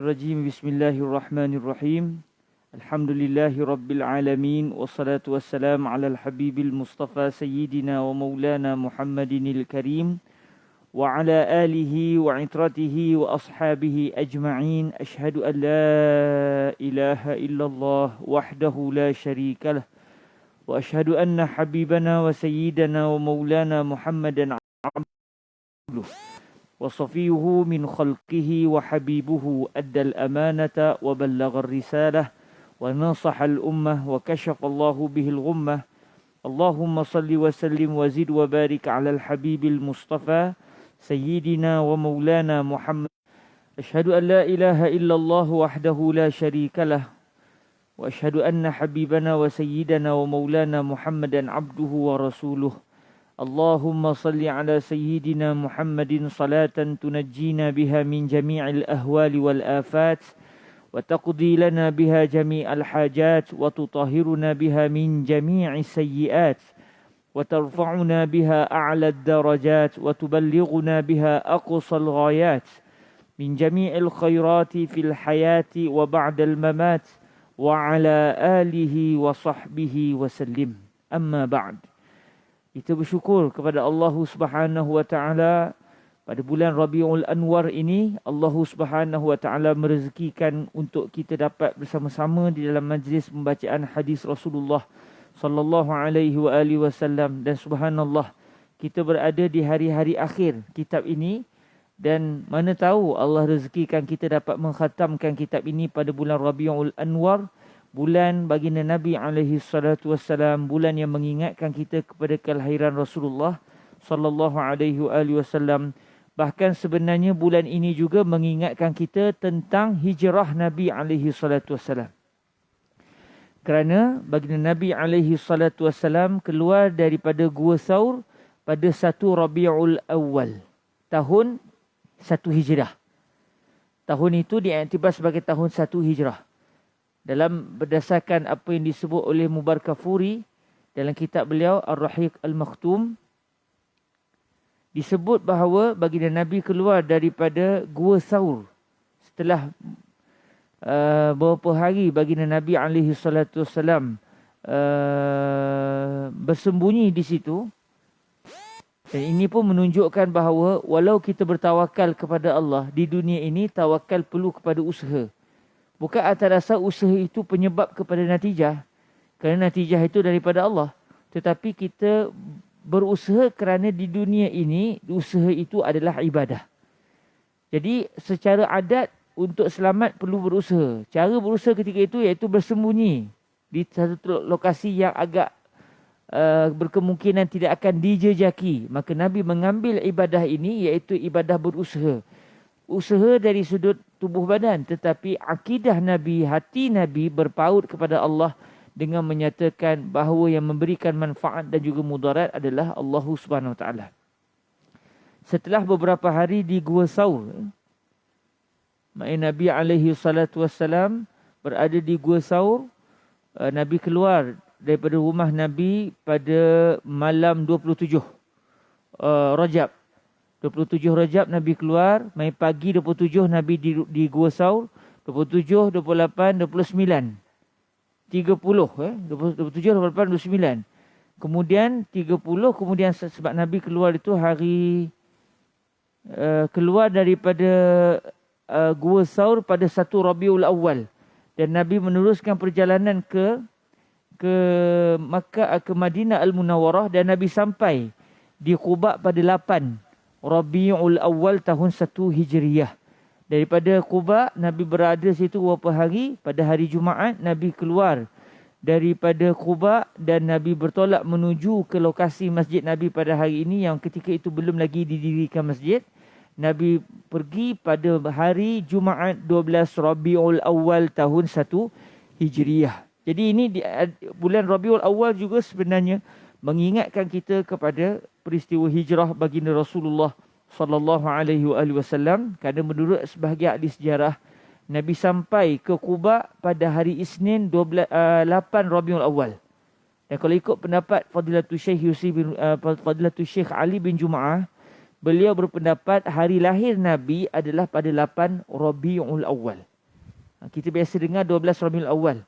Rajim. Bismillahirrahmanirrahim. Alhamdulillahi Rabbil Alamin. Wassalatu wassalam ala al-habibil Mustafa Sayyidina wa maulana Muhammadinil Karim wa ala alihi wa itratihi wa ashabihi ajma'in. Ashhadu an la ilaha illallah wahdahu la sharika lah wa ashhadu anna habibana wa sayyidana wa maulana Muhammadan abduh وصفيه من خلقه وحبيبه أدى الأمانة وبلغ الرسالة ونصح الأمة وكشف الله به الغمة اللهم صل وسلم وزد وبارك على الحبيب المصطفى سيدنا ومولانا محمد. أشهد أن لا إله إلا الله وحده لا شريك له وأشهد أن حبيبنا وسيدنا ومولانا محمدا عبده ورسوله. اللهم صل على سيدنا محمد صلاة تنجينا بها من جميع الأهوال والآفات وتقضي لنا بها جميع الحاجات وتطهرنا بها من جميع السيئات وترفعنا بها أعلى الدرجات وتبلغنا بها أقصى الغايات من جميع الخيرات في الحياة وبعد الممات وعلى آله وصحبه وسلم. أما بعد. Kita bersyukur kepada Allah Subhanahu wa taala pada bulan Rabiul Anwar ini. Allah Subhanahu wa taala merezekikan untuk kita dapat bersama-sama di dalam majlis pembacaan hadis Rasulullah sallallahu alaihi wasallam, dan subhanallah kita berada di hari-hari akhir kitab ini, dan mana tahu Allah rezekikan kita dapat mengkhatamkan kitab ini pada bulan Rabiul Anwar, bulan baginda Nabi alaihi salatu wassalam, bulan yang mengingatkan kita kepada kelahiran Rasulullah sallallahu alaihi wasallam. Bahkan sebenarnya bulan ini juga mengingatkan kita tentang hijrah Nabi alaihi salatu wassalam. Kerana baginda Nabi alaihi salatu wassalam keluar daripada Gua Thawr pada 1 Rabiul Awal, tahun 1 Hijrah. Tahun itu diiktibar sebagai tahun 1 Hijrah. Dalam berdasarkan apa yang disebut oleh Mubarakfuri dalam kitab beliau Ar-Rahiq Al-Makhtum, disebut bahawa baginda Nabi keluar daripada Gua Thawr setelah beberapa hari baginda Nabi alaihi salatu wassalam bersembunyi di situ. Dan ini pun menunjukkan bahawa walau kita bertawakal kepada Allah di dunia ini, tawakal perlu kepada usaha. Bukan atas dasar usaha itu penyebab kepada natijah, kerana natijah itu daripada Allah. Tetapi kita berusaha kerana di dunia ini usaha itu adalah ibadah. Jadi secara adat untuk selamat perlu berusaha. Cara berusaha ketika itu iaitu bersembunyi di satu lokasi yang agak berkemungkinan tidak akan dijejaki. Maka Nabi mengambil ibadah ini iaitu ibadah berusaha. Usaha dari sudut tubuh badan, tetapi akidah Nabi, hati Nabi berpaut kepada Allah dengan menyatakan bahawa yang memberikan manfaat dan juga mudarat adalah Allah Subhanahu Wa Taala. Setelah beberapa hari di Gua Thawr, Nabi alaihi salatu wassalam berada di Gua Thawr. Nabi keluar daripada rumah Nabi pada malam 27 Rajab. 27 Rajab Nabi keluar, mai pagi 27 Nabi di Gua Thawr, 27, 28, 29. 30 27, 28, 29. Kemudian 30, kemudian sebab Nabi keluar itu hari keluar daripada Gua Thawr pada 1 Rabiul Awal, dan Nabi meneruskan perjalanan ke Makkah, ke Madinah Al-Munawwarah, dan Nabi sampai di Quba pada 8 Rabiul Awal tahun 1 Hijriyah. Daripada Quba, Nabi berada situ beberapa hari. Pada hari Jumaat, Nabi keluar daripada Quba dan Nabi bertolak menuju ke lokasi masjid Nabi pada hari ini, yang ketika itu belum lagi didirikan masjid. Nabi pergi pada hari Jumaat 12 Rabiul Awal tahun 1 Hijriyah. Jadi ini bulan Rabiul Awal juga sebenarnya mengingatkan kita kepada peristiwa hijrah baginda Rasulullah sallallahu alaihi wasallam, kerana menurut sebahagian ahli sejarah Nabi sampai ke Quba pada hari Isnin 8 Rabiul Awal. Dan kalau ikut pendapat Fadilatul Syekh Ali bin Jum'ah, beliau berpendapat hari lahir Nabi adalah pada 8 Rabiul Awal. Kita biasa dengar 12 Rabiul Awal.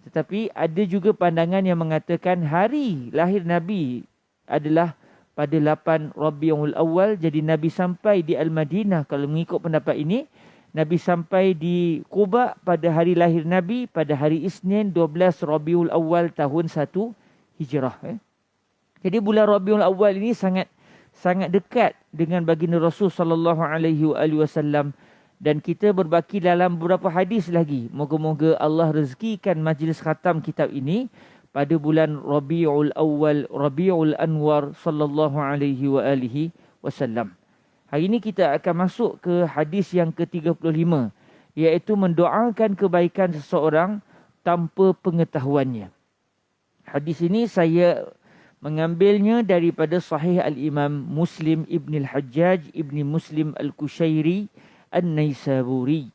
Tetapi ada juga pandangan yang mengatakan hari lahir Nabi adalah pada 8 Rabiul Awal. Jadi Nabi sampai di Al-Madinah, kalau mengikut pendapat ini, Nabi sampai di Quba pada hari lahir Nabi pada hari Isnin 12 Rabiul Awal tahun 1 Hijrah. Jadi bulan Rabiul Awal ini sangat dekat dengan baginda Rasul sallallahu alaihi wasallam, dan kita berbaki dalam beberapa hadis lagi. Moga-moga Allah rezekikan majlis khatam kitab ini pada bulan Rabiul Awal, Rabiul Anwar sallallahu alaihi wasallam. Hari ini kita akan masuk ke hadis yang ke-35, iaitu mendoakan kebaikan seseorang tanpa pengetahuannya. Hadis ini saya mengambilnya daripada Sahih Al-Imam Muslim Ibn Al-Hajjaj Ibn Muslim Al-Kushairi An-Naisaburi.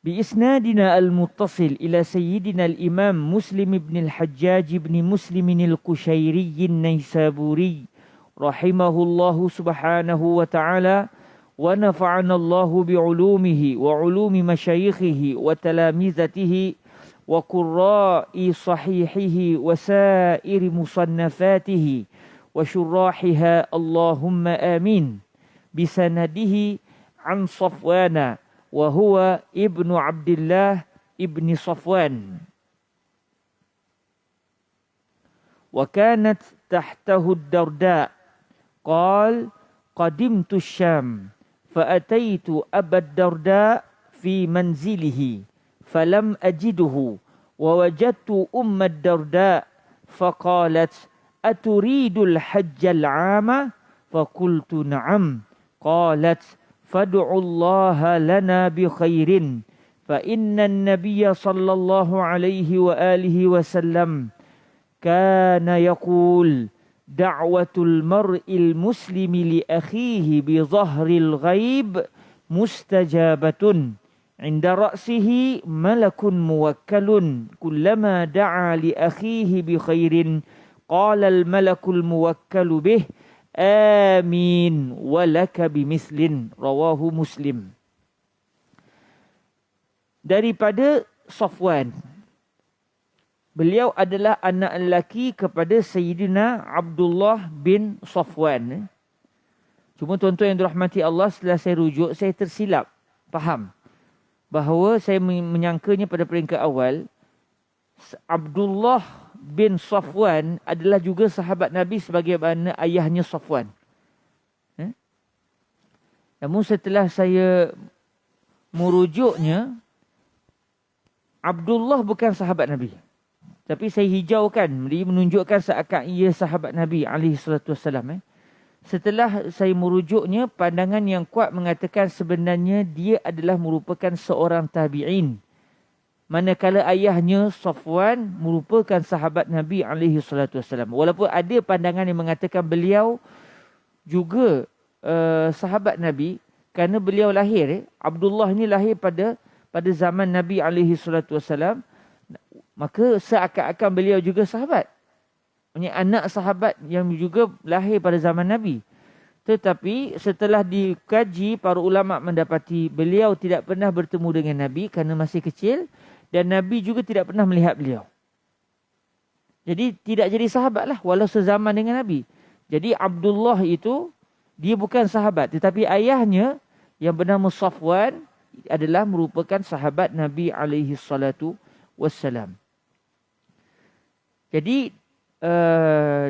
Biisnadina al-muttasil ila Sayyidina al-Imam Muslim Ibn Al-Hajjaj Ibn Muslim Al-Kushairi An-Naisaburi rahimahullahu subhanahu wa ta'ala, wa nafa'ana Allahu bi'ulumihi wa ulumi masyayikhihi wa talamizatihi wa qurra'i sahihihi wa sa'iri musannafatihi wa syurrahiha, Allahumma amin. Bisanadihi an Safwana wa huwa ibnu Abdillah ibni Safwan, wa kanat tahtahu ad-Darda. قال قدمت الشام فأتيت أبا الدرداء في منزله فلم أجده ووجدت أم الدرداء فقالت أتريد الحج العام؟ فقلت نعم. قالت فادعوا الله لنا بخير فإن النبي صلى الله عليه وآله وسلم كان يقول دعوة المرء المسلم لأخيه بظهر الغيب مستجابة عند رأسه ملك موكل كلما دعا لأخيه بخير قال الملك الموكل به آمين ولك بمثل. رواه Muslim. Daripada Safwan, beliau adalah anak lelaki kepada Sayyidina Abdullah bin Safwan. Cuma tuan-tuan yang dirahmati Allah, setelah saya rujuk, saya tersilap faham bahawa saya menyangkanya pada peringkat awal Abdullah bin Safwan adalah juga sahabat Nabi sebagaimana ayahnya Safwan. Namun setelah saya merujuknya, Abdullah bukan sahabat Nabi. Tapi saya hijaukan, dia menunjukkan seakan ia sahabat Nabi SAW. Setelah saya merujuknya, pandangan yang kuat mengatakan sebenarnya dia adalah merupakan seorang tabi'in. Manakala ayahnya Safwan merupakan sahabat Nabi SAW. Walaupun ada pandangan yang mengatakan beliau juga sahabat Nabi, kerana beliau lahir, Abdullah ini lahir pada zaman Nabi SAW. Maka seakan-akan beliau juga sahabat. Maksudnya anak sahabat yang juga lahir pada zaman Nabi. Tetapi setelah dikaji, para ulama mendapati beliau tidak pernah bertemu dengan Nabi kerana masih kecil. Dan Nabi juga tidak pernah melihat beliau. Jadi tidak jadi sahabat lah walau sezaman dengan Nabi. Jadi Abdullah itu, dia bukan sahabat. Tetapi ayahnya yang bernama Safwan adalah merupakan sahabat Nabi SAW. Jadi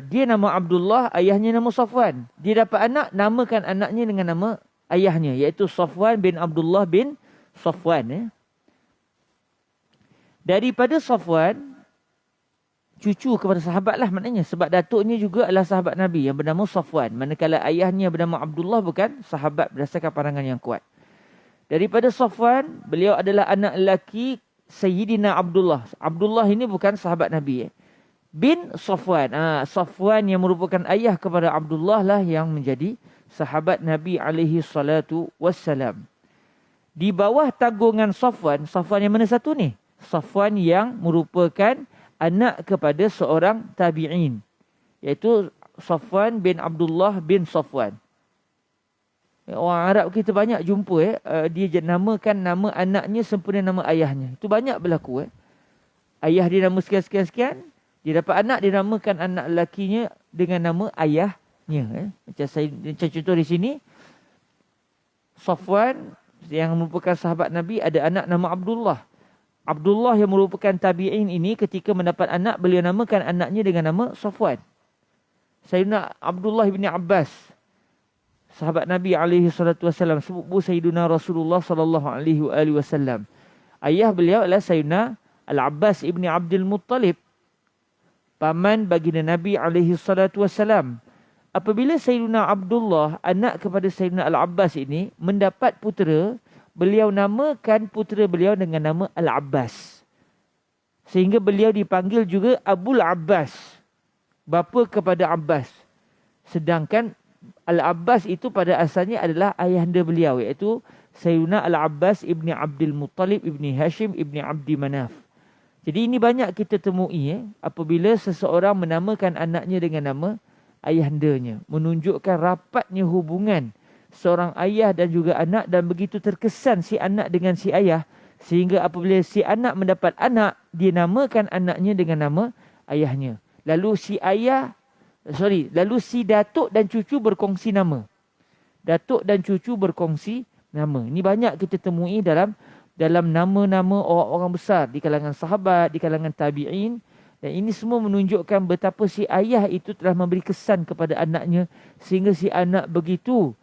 dia nama Abdullah, ayahnya nama Safwan. Dia dapat anak, namakan anaknya dengan nama ayahnya, iaitu Safwan bin Abdullah bin Safwan. Daripada Safwan, cucu kepada sahabat lah maknanya. Sebab datuknya juga adalah sahabat Nabi yang bernama Safwan. Manakala ayahnya bernama Abdullah bukan sahabat berdasarkan pandangan yang kuat. Daripada Safwan, beliau adalah anak lelaki Sayyidina Abdullah. Abdullah ini bukan sahabat Nabi. Bin Safwan. Safwan yang merupakan ayah kepada Abdullah lah yang menjadi sahabat Nabi SAW. Di bawah tanggungan Safwan, Safwan yang mana satu ni? Safwan yang merupakan anak kepada seorang tabi'in, iaitu Safwan bin Abdullah bin Safwan. Orang Arab kita banyak jumpa dia namakan nama anaknya sempena nama ayahnya. Itu banyak berlaku. Ayah dia nama sekian-sekian-sekian. Dia dapat anak, dia namakan anak lakinya dengan nama ayahnya. Macam contoh di sini. Safwan yang merupakan sahabat Nabi ada anak nama Abdullah. Abdullah yang merupakan tabi'in ini ketika mendapat anak, beliau namakan anaknya dengan nama Safwan. Sayyidina Abdullah bin Abbas, sahabat Nabi SAW, sepupu Sayyidina Rasulullah SAW. Ayah beliau adalah Sayyidina Al-Abbas ibni Abdul Muttalib, paman baginda Nabi SAW. Apabila Sayyidina Abdullah, anak kepada Sayyidina Al-Abbas ini, mendapat putera, beliau namakan putera beliau dengan nama Al-Abbas. Sehingga beliau dipanggil juga Abul Abbas, bapa kepada Abbas. Sedangkan Al-Abbas itu pada asalnya adalah ayahanda beliau, iaitu Sayyidina Al-Abbas ibni Abdul Muttalib ibni Hashim ibni Abdi Manaf. Jadi ini banyak kita temui apabila seseorang menamakan anaknya dengan nama ayahandanya, menunjukkan rapatnya hubungan seorang ayah dan juga anak, dan begitu terkesan si anak dengan si ayah, sehingga apabila si anak mendapat anak, dia namakan anaknya dengan nama ayahnya. Lalu si datuk dan cucu berkongsi nama. Datuk dan cucu berkongsi nama. Ini banyak kita temui dalam nama-nama orang-orang besar di kalangan sahabat, di kalangan tabi'in. Dan ini semua menunjukkan betapa si ayah itu telah memberi kesan kepada anaknya, sehingga si anak begitu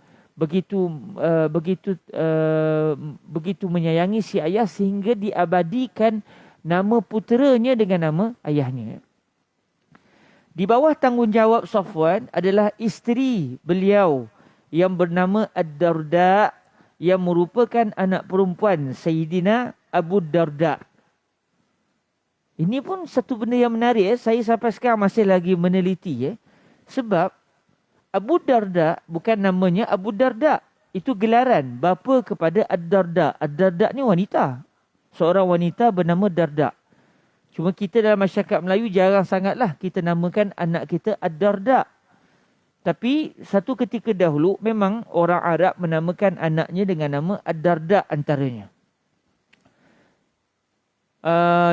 menyayangi si ayah, sehingga diabadikan nama puteranya dengan nama ayahnya. Di bawah tanggungjawab Safwan adalah isteri beliau yang bernama Ad-Darda, yang merupakan anak perempuan Sayyidina Abu Darda. Ini pun satu benda yang menarik. Saya sampai sekarang masih lagi meneliti. Sebab Abu Darda bukan namanya Abu Darda. Itu gelaran bapa kepada Ad-Darda. Ad-Darda ni wanita. Seorang wanita bernama Darda. Cuma kita dalam masyarakat Melayu jarang sangatlah kita namakan anak kita Ad-Darda. Tapi satu ketika dahulu memang orang Arab menamakan anaknya dengan nama Ad-Darda antaranya.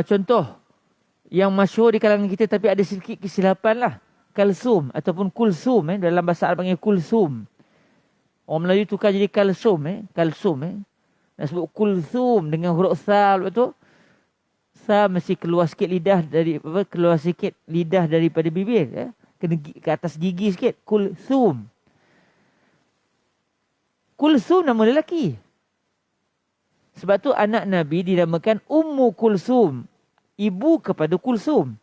Contoh yang masyhur di kalangan kita tapi ada sedikit kesilapan lah. Kalsum ataupun Kulsum. Dalam bahasa Arab panggil Kulsum. Orang Melayu tukar jadi Kalsum. Kalsum. Nak sebut Kulsum dengan huruf Sa. Betul? Sa mesti keluar sikit lidah daripada bibir. Kena ke atas gigi sikit. Kulsum. Kulsum nama lelaki. Sebab tu anak Nabi dinamakan Ummu Kulsum. Ibu kepada Kulsum.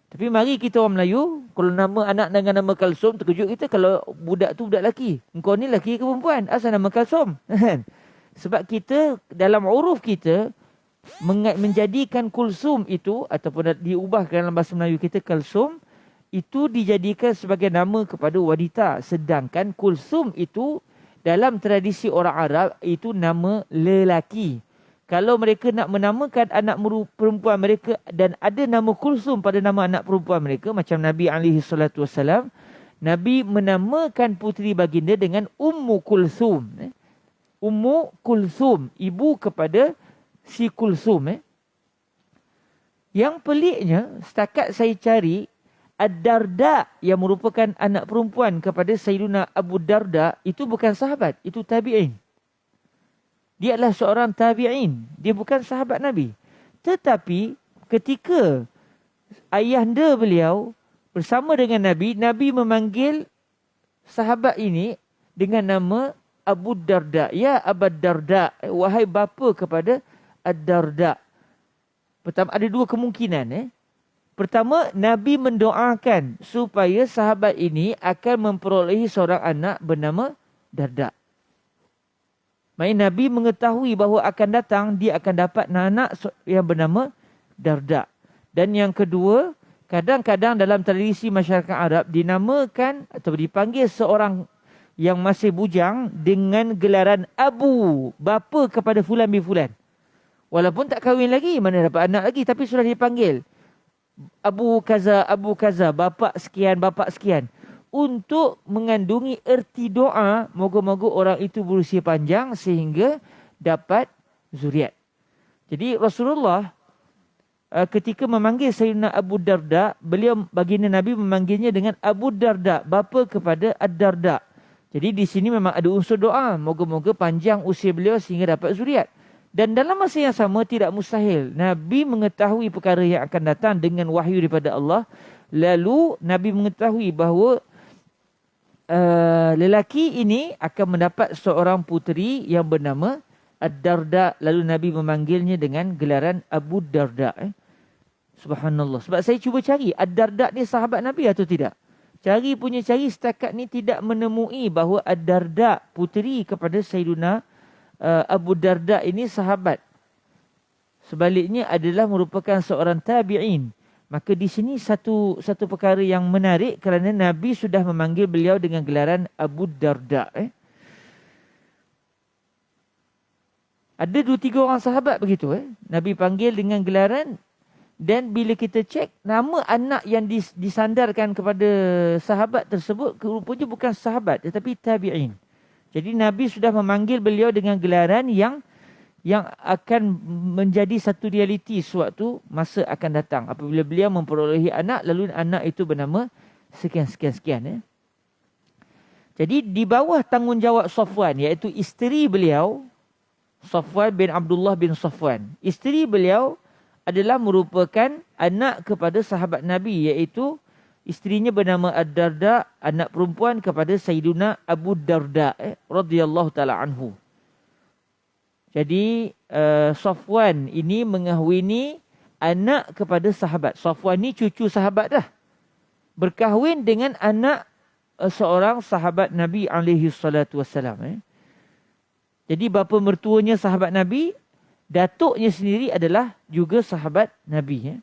Tapi mari kita orang Melayu, kalau nama anak dengan nama Kalsum, terkejut kita kalau budak tu budak lelaki. Engkau ni lelaki ke perempuan? Asal nama Kalsum? Sebab kita, dalam uruf kita, menjadikan Kulsum itu, ataupun diubahkan dalam bahasa Melayu kita Kalsum, itu dijadikan sebagai nama kepada wanita. Sedangkan Kulsum itu, dalam tradisi orang Arab, itu nama lelaki. Kalau mereka nak menamakan anak perempuan mereka dan ada nama Kulsum pada nama anak perempuan mereka, macam Nabi SAW, Nabi menamakan puteri baginda dengan Ummu Kulsum. Ummu Kulsum, ibu kepada si Kulsum. Yang peliknya, setakat saya cari, Ad-Darda yang merupakan anak perempuan kepada Sayyidina Abu Darda, itu bukan sahabat, itu tabi'in. Dia adalah seorang tabi'in. Dia bukan sahabat Nabi. Tetapi ketika ayahanda beliau bersama dengan Nabi, Nabi memanggil sahabat ini dengan nama Abu Darda. Ya Abu Darda, wahai bapa kepada Ad-Darda. Pertama, ada dua kemungkinan. Pertama, Nabi mendoakan supaya sahabat ini akan memperolehi seorang anak bernama Darda. Maksudnya Nabi mengetahui bahawa akan datang dia akan dapat anak yang bernama Darda. Dan yang kedua, kadang-kadang dalam tradisi masyarakat Arab dinamakan atau dipanggil seorang yang masih bujang dengan gelaran Abu, bapa kepada fulan bin fulan. Walaupun tak kahwin lagi, mana dapat anak lagi, tapi sudah dipanggil Abu Kaza, bapa sekian, bapa sekian. untuk mengandungi erti doa, moga-moga orang itu berusia panjang sehingga dapat zuriat. Jadi Rasulullah ketika memanggil Sayyidina Abu Darda, beliau baginda Nabi memanggilnya dengan Abu Darda, bapa kepada Ad-Darda. Jadi di sini memang ada unsur doa, moga-moga panjang usia beliau sehingga dapat zuriat. Dan dalam masa yang sama tidak mustahil Nabi mengetahui perkara yang akan datang dengan wahyu daripada Allah. Lalu Nabi mengetahui bahawa lelaki ini akan mendapat seorang puteri yang bernama Ad-Darda. Lalu Nabi memanggilnya dengan gelaran Abu Darda. Subhanallah. Sebab saya cuba cari Ad-Darda ni sahabat Nabi atau tidak. Cari setakat ni tidak menemui bahawa Ad-Darda puteri kepada Sayyiduna Abu Darda ini sahabat. Sebaliknya adalah merupakan seorang tabi'in. Maka di sini satu perkara yang menarik kerana Nabi sudah memanggil beliau dengan gelaran Abu Darda. Ada 2-3 orang sahabat begitu. Nabi panggil dengan gelaran. Dan bila kita cek, nama anak yang disandarkan kepada sahabat tersebut rupanya bukan sahabat tetapi tabi'in. Jadi Nabi sudah memanggil beliau dengan gelaran yang akan menjadi satu realiti suatu masa akan datang. Apabila beliau memperolehi anak, lalu anak itu bernama sekian-sekian. Jadi di bawah tanggungjawab Safwan, iaitu isteri beliau, Safwan bin Abdullah bin Safwan. Isteri beliau adalah merupakan anak kepada sahabat Nabi, iaitu isterinya bernama Ad-Darda, anak perempuan kepada Sayyiduna Abu Darda radhiyallahu taala anhu. Jadi Safwan ini mengahwini anak kepada sahabat. Safwan ni cucu sahabat dah. Berkahwin dengan anak seorang sahabat Nabi alaihi salatu wassalam. Jadi bapa mertuanya sahabat Nabi, datuknya sendiri adalah juga sahabat Nabi.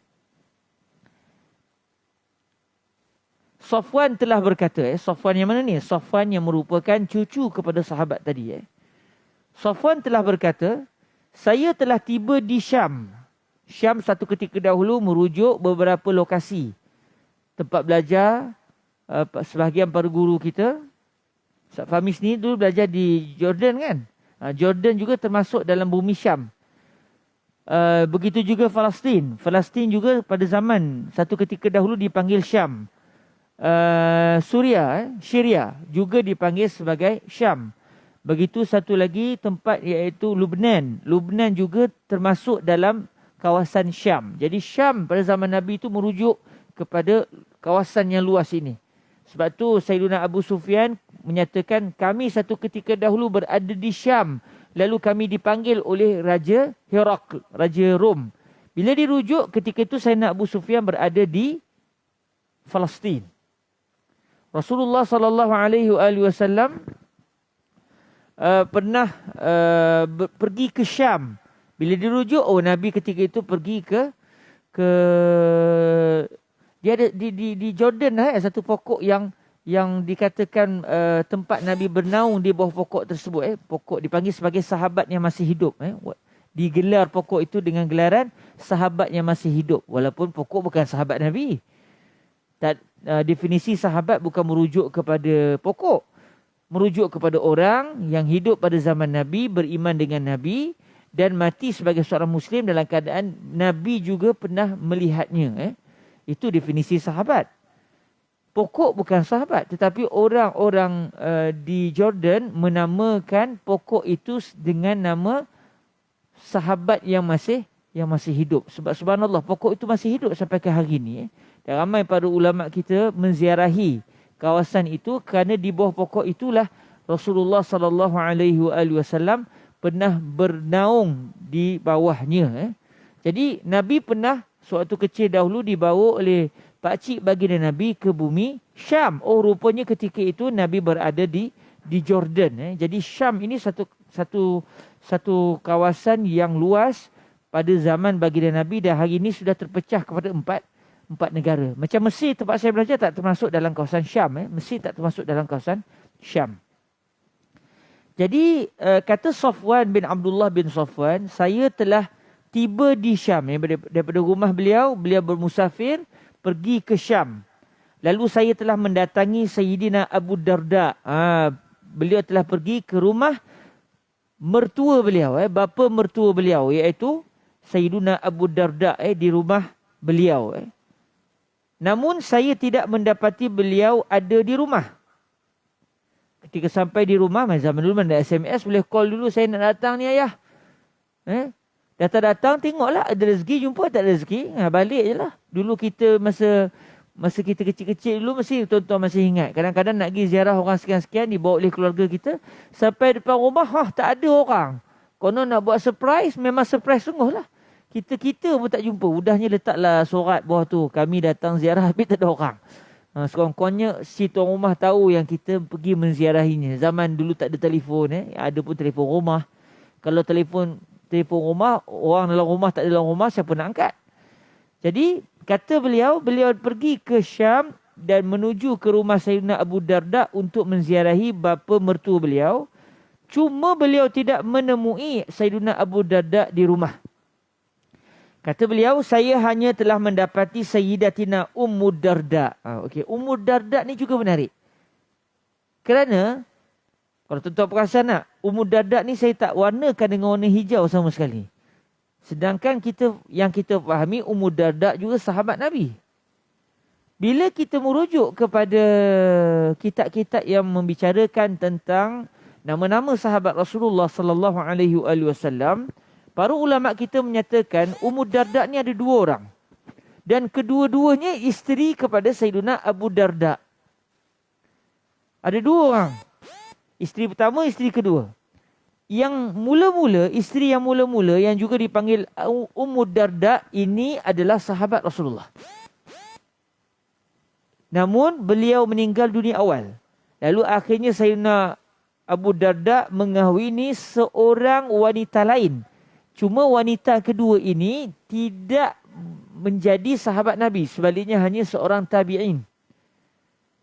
Safwan telah berkata, Safwan yang mana ni? Safwan yang merupakan cucu kepada sahabat tadi. Safwan telah berkata, saya telah tiba di Syam. Syam satu ketika dahulu merujuk beberapa lokasi. Tempat belajar, sebahagian para guru kita. Ustaz Famis ni dulu belajar di Jordan kan? Jordan juga termasuk dalam bumi Syam. Begitu juga Palestin. Palestin juga pada zaman satu ketika dahulu dipanggil Syam. Syria juga dipanggil sebagai Syam. Begitu satu lagi tempat iaitu Lubnan. Lubnan juga termasuk dalam kawasan Syam. Jadi Syam pada zaman Nabi itu merujuk kepada kawasan yang luas ini. Sebab tu Sayyidina Abu Sufyan menyatakan, kami satu ketika dahulu berada di Syam. Lalu kami dipanggil oleh Raja Herakl, Raja Rom. Bila dirujuk, ketika itu Sayyidina Abu Sufyan berada di Palestin. Rasulullah SAW pernah pergi ke Syam. Bila dirujuk, Nabi ketika itu pergi ke dia ada di Jordan satu pokok yang dikatakan tempat Nabi bernaung di bawah pokok tersebut. Pokok dipanggil sebagai sahabat yang masih hidup. Digelar pokok itu dengan gelaran sahabat yang masih hidup. Walaupun pokok bukan sahabat Nabi. Definisi sahabat bukan merujuk kepada pokok. Merujuk kepada orang yang hidup pada zaman Nabi, beriman dengan Nabi dan mati sebagai seorang Muslim dalam keadaan Nabi juga pernah melihatnya. Itu definisi sahabat. Pokok bukan sahabat, tetapi orang-orang di Jordan menamakan pokok itu dengan nama sahabat yang masih hidup. Sebab subhanallah, pokok itu masih hidup sampai ke hari ini. Dan ramai para ulama kita menziarahi kawasan itu kerana di bawah pokok itulah Rasulullah SAW pernah bernaung di bawahnya. Jadi Nabi pernah suatu kecil dahulu dibawa oleh pakcik baginda Nabi ke bumi Syam. Rupanya ketika itu Nabi berada di Jordan. Jadi Syam ini satu kawasan yang luas pada zaman baginda Nabi dan hari ini sudah terpecah kepada empat negara. Macam Mesir tempat saya belajar tak termasuk dalam kawasan Syam. Mesir tak termasuk dalam kawasan Syam. Jadi kata Safwan bin Abdullah bin Safwan, saya telah tiba di Syam. Daripada rumah beliau bermusafir pergi ke Syam. Lalu saya telah mendatangi Sayyidina Abu Darda. Beliau telah pergi ke rumah mertua beliau, bapa mertua beliau, iaitu Sayyidina Abu Darda di rumah beliau. Namun saya tidak mendapati beliau ada di rumah. Ketika sampai di rumah, zaman dulu mana SMS, boleh call dulu, saya nak datang ni ayah. Datang-datang tengoklah ada rezeki, jumpa tak ada rezeki, balik je lah. Dulu kita masa kita kecil-kecil dulu, mesti tuan-tuan masih ingat. Kadang-kadang nak pergi ziarah orang sekian-sekian, dibawa oleh keluarga kita. Sampai depan rumah, tak ada orang. Konon nak buat surprise, memang surprise sungguh lah. Kita pun tak jumpa. Udahnya letaklah surat bawah tu. Kami datang ziarah, tapi tak ada orang. Sekurang-kurangnya si tuan rumah tahu yang kita pergi menziarahinya. Zaman dulu tak ada telefon. Ada pun telefon rumah. Kalau telefon rumah, orang dalam rumah tak ada dalam rumah, siapa nak angkat? Jadi, kata beliau pergi ke Syam dan menuju ke rumah Sayyidina Abu Darda untuk menziarahi bapa mertua beliau. Cuma beliau tidak menemui Sayyidina Abu Darda di rumah. Kata beliau, saya hanya telah mendapati Sayyidatina Ummu Darda. Ummu Darda ni juga menarik. Kerana, kalau tuan-tuan perasan nak, Ummu Darda ni saya tak warnakan dengan warna hijau sama sekali. Sedangkan yang kita fahami, Ummu Darda juga sahabat Nabi. Bila kita merujuk kepada kitab-kitab yang membicarakan tentang nama-nama sahabat Rasulullah sallallahu alaihi wasallam, para ulama kita menyatakan Ummu Darda ni ada 2 orang. Dan kedua-duanya isteri kepada Sayyidina Abu Darda. Ada 2 orang. Isteri pertama, isteri kedua. Isteri yang mula-mula yang juga dipanggil Ummu Darda ini adalah sahabat Rasulullah. Namun beliau meninggal dunia awal. Lalu akhirnya Sayyidina Abu Darda mengahwini seorang wanita lain. Cuma wanita kedua ini tidak menjadi sahabat Nabi. Sebaliknya hanya seorang tabi'in.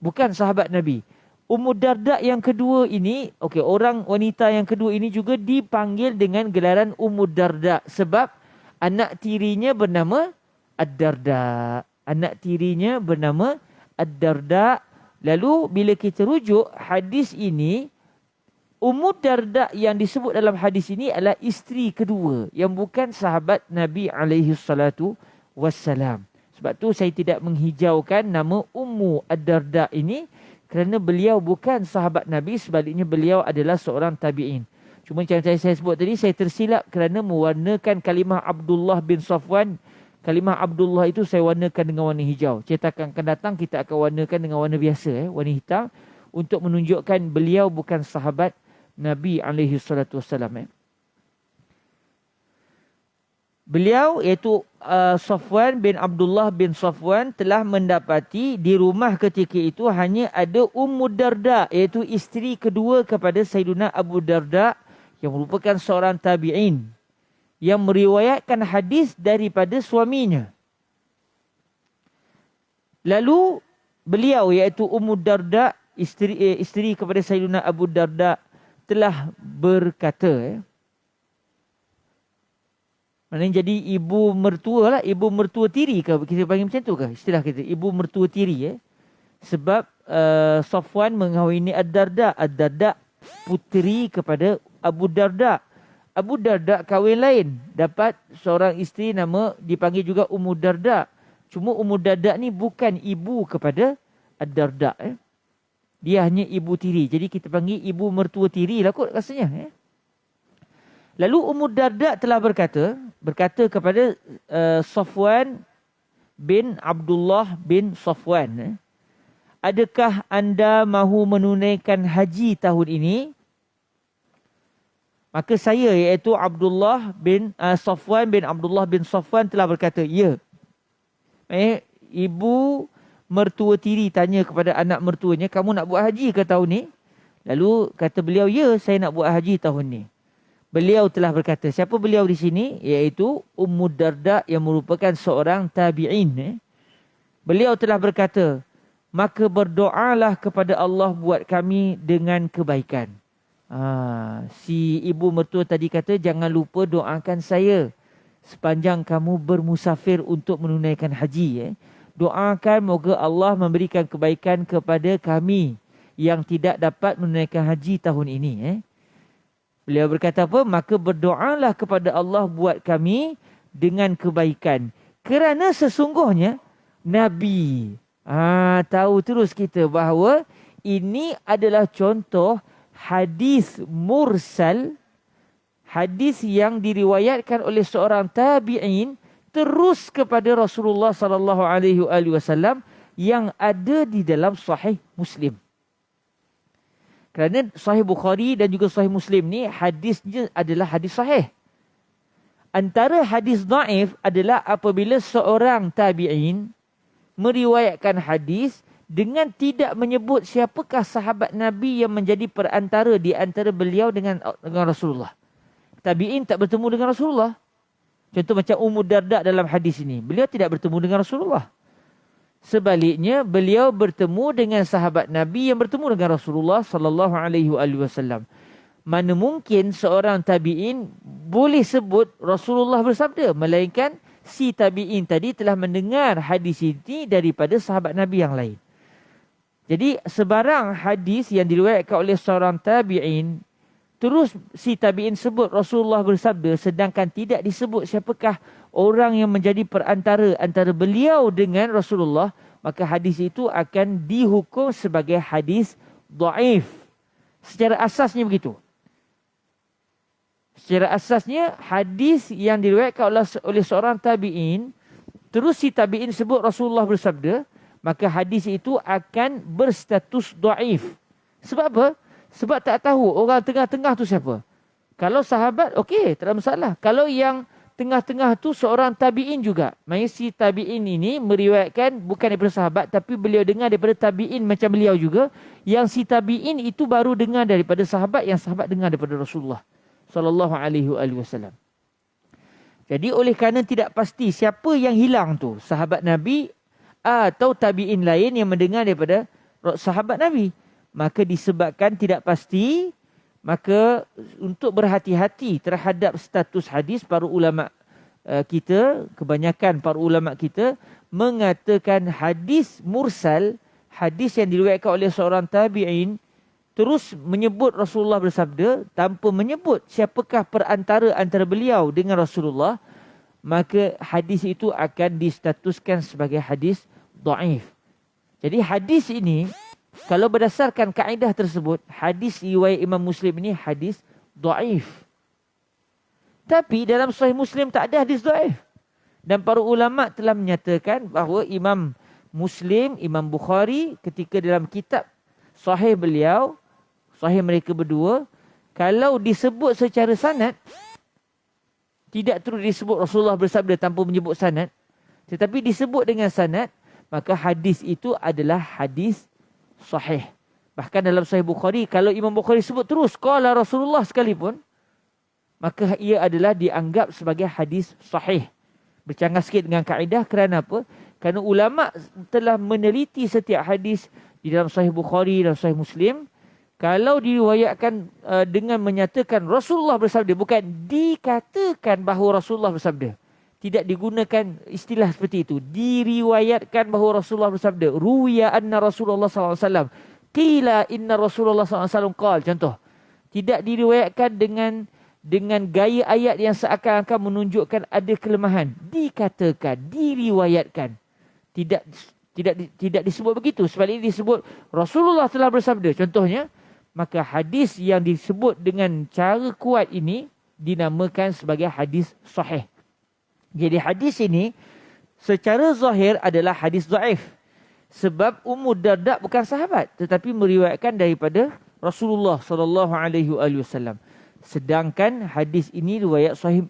Bukan sahabat Nabi. Ummu Darda yang kedua ini, wanita yang kedua ini juga dipanggil dengan gelaran Ummu Darda. Sebab anak tirinya bernama Ad-Darda. Lalu bila kita rujuk hadis ini, Ummu Darda yang disebut dalam hadis ini adalah isteri kedua yang bukan sahabat Nabi SAW. Sebab tu saya tidak menghijaukan nama Ummu Ad-Darda ini kerana beliau bukan sahabat Nabi, sebaliknya beliau adalah seorang tabi'in. Cuma macam saya sebut tadi, saya tersilap kerana mewarnakan kalimah Abdullah bin Safwan. Kalimah Abdullah itu saya warnakan dengan warna hijau. Cetakan akan datang kita akan warnakan dengan warna biasa, warna hitam, untuk menunjukkan beliau bukan sahabat Nabi SAW. Beliau iaitu Safwan bin Abdullah bin Safwan telah mendapati di rumah ketika itu hanya ada Ummu Darda, iaitu isteri kedua kepada Sayyidina Abu Darda yang merupakan seorang tabi'in yang meriwayatkan hadis daripada suaminya. Lalu beliau iaitu Ummu Darda, isteri kepada Sayyidina Abu Darda, telah berkata, maknanya jadi ibu mertua lah, ibu mertua tiri ke? Kita panggil macam tu ke? Istilah kita, ibu mertua tiri. Sebab Safwan mengahwini Ad-Darda. Ad-Darda puteri kepada Abu Darda. Abu Darda kahwin lain. Dapat seorang isteri nama dipanggil juga Ummu Darda. Cuma Ummu Darda ni bukan ibu kepada Ad-Darda. Dia hanya ibu tiri. Jadi kita panggil ibu mertua tiri lah kot rasanya. Lalu Ummu Darda telah berkata kepada Safwan bin Abdullah bin Safwan, adakah anda mahu menunaikan haji tahun ini? Maka saya iaitu Safwan bin Abdullah bin Safwan telah berkata, ya. Ibu mertua tiri tanya kepada anak mertuanya, kamu nak buat haji ke tahun ni? Lalu kata beliau, ya, saya nak buat haji tahun ni. Beliau telah berkata, siapa beliau di sini? Iaitu Ummu Darda yang merupakan seorang tabi'in. Beliau telah berkata, maka berdoalah kepada Allah buat kami dengan kebaikan. Si ibu mertua tadi kata, jangan lupa doakan saya sepanjang kamu bermusafir untuk menunaikan haji. doakan moga Allah memberikan kebaikan kepada kami yang tidak dapat menunaikan haji tahun ini. Beliau berkata apa? Maka berdoalah kepada Allah buat kami dengan kebaikan. Kerana sesungguhnya Nabi tahu terus kita bahawa ini adalah contoh hadis mursal, hadis yang diriwayatkan oleh seorang tabi'in terus kepada Rasulullah sallallahu alaihi wasallam yang ada di dalam Sahih Muslim. Kerana Sahih Bukhari dan juga Sahih Muslim ni hadisnya adalah hadis sahih. Antara hadis dhaif adalah apabila seorang tabi'in meriwayatkan hadis dengan tidak menyebut siapakah sahabat Nabi yang menjadi perantara di antara beliau dengan Rasulullah. Tabi'in tak bertemu dengan Rasulullah. Contoh macam Ummu Darda dalam hadis ini. Beliau tidak bertemu dengan Rasulullah. Sebaliknya, beliau bertemu dengan sahabat Nabi yang bertemu dengan Rasulullah sallallahu alaihi wasallam. Mana mungkin seorang tabi'in boleh sebut Rasulullah bersabda, melainkan si tabi'in tadi telah mendengar hadis ini daripada sahabat Nabi yang lain. Jadi sebarang hadis yang diriwayatkan oleh seorang tabi'in, terus si tabi'in sebut Rasulullah bersabda sedangkan tidak disebut siapakah orang yang menjadi perantara antara beliau dengan Rasulullah, maka hadis itu akan dihukum sebagai hadis dhaif. Secara asasnya begitu. Secara asasnya hadis yang diriwayatkan oleh seorang tabi'in, terus si tabi'in sebut Rasulullah bersabda, maka hadis itu akan berstatus dhaif. Sebab apa? Sebab tak tahu orang tengah-tengah tu siapa. Kalau sahabat, okey, tak ada masalah. Kalau yang tengah-tengah tu seorang tabi'in juga. Maksudnya si tabi'in ini meriwayatkan bukan daripada sahabat, tapi beliau dengar daripada tabi'in macam beliau juga. Yang si tabi'in itu baru dengar daripada sahabat, yang sahabat dengar daripada Rasulullah sallallahu alaihi wasallam. Jadi oleh kerana tidak pasti siapa yang hilang tu, sahabat Nabi atau tabi'in lain yang mendengar daripada sahabat Nabi, maka disebabkan tidak pasti, maka untuk berhati-hati terhadap status hadis, para ulama kita, kebanyakan para ulama kita mengatakan hadis mursal, hadis yang diriwayatkan oleh seorang tabi'in terus menyebut Rasulullah bersabda tanpa menyebut siapakah perantara antara beliau dengan Rasulullah, maka hadis itu akan distatuskan sebagai hadis dhaif. Jadi hadis ini, kalau berdasarkan kaedah tersebut, hadis riwayat Imam Muslim ini hadis dhaif. Tapi dalam Sahih Muslim tak ada hadis dhaif. Dan para ulama telah menyatakan bahawa Imam Muslim, Imam Bukhari ketika dalam kitab Sahih beliau, Sahih mereka berdua, kalau disebut secara sanad, tidak terus disebut Rasulullah bersabda tanpa menyebut sanad, tetapi disebut dengan sanad, maka hadis itu adalah hadis sahih. Bahkan dalam Sahih Bukhari, kalau Imam Bukhari sebut terus qala Rasulullah sekalipun, maka ia adalah dianggap sebagai hadis sahih. Bercanggah sikit dengan kaedah, kerana apa? Kerana ulama telah meneliti setiap hadis di dalam Sahih Bukhari dan Sahih Muslim. Kalau diriwayatkan dengan menyatakan Rasulullah bersabda, bukan dikatakan bahawa Rasulullah bersabda. Tidak digunakan istilah seperti itu. Diriwayatkan bahawa Rasulullah bersabda. Ruwiya anna Rasulullah SAW. Qila inna Rasulullah SAW qal. Contoh. Tidak diriwayatkan dengan gaya ayat yang seakan-akan menunjukkan ada kelemahan. Dikatakan, diriwayatkan. Tidak disebut begitu. Sebaliknya disebut Rasulullah telah bersabda. Contohnya, maka hadis yang disebut dengan cara kuat ini dinamakan sebagai hadis sahih. Jadi hadis ini secara zahir adalah hadis dhaif. Sebab Ummu Darda bukan sahabat, tetapi meriwayatkan daripada Rasulullah sallallahu alaihi wasallam. Sedangkan hadis ini riwayat sahih,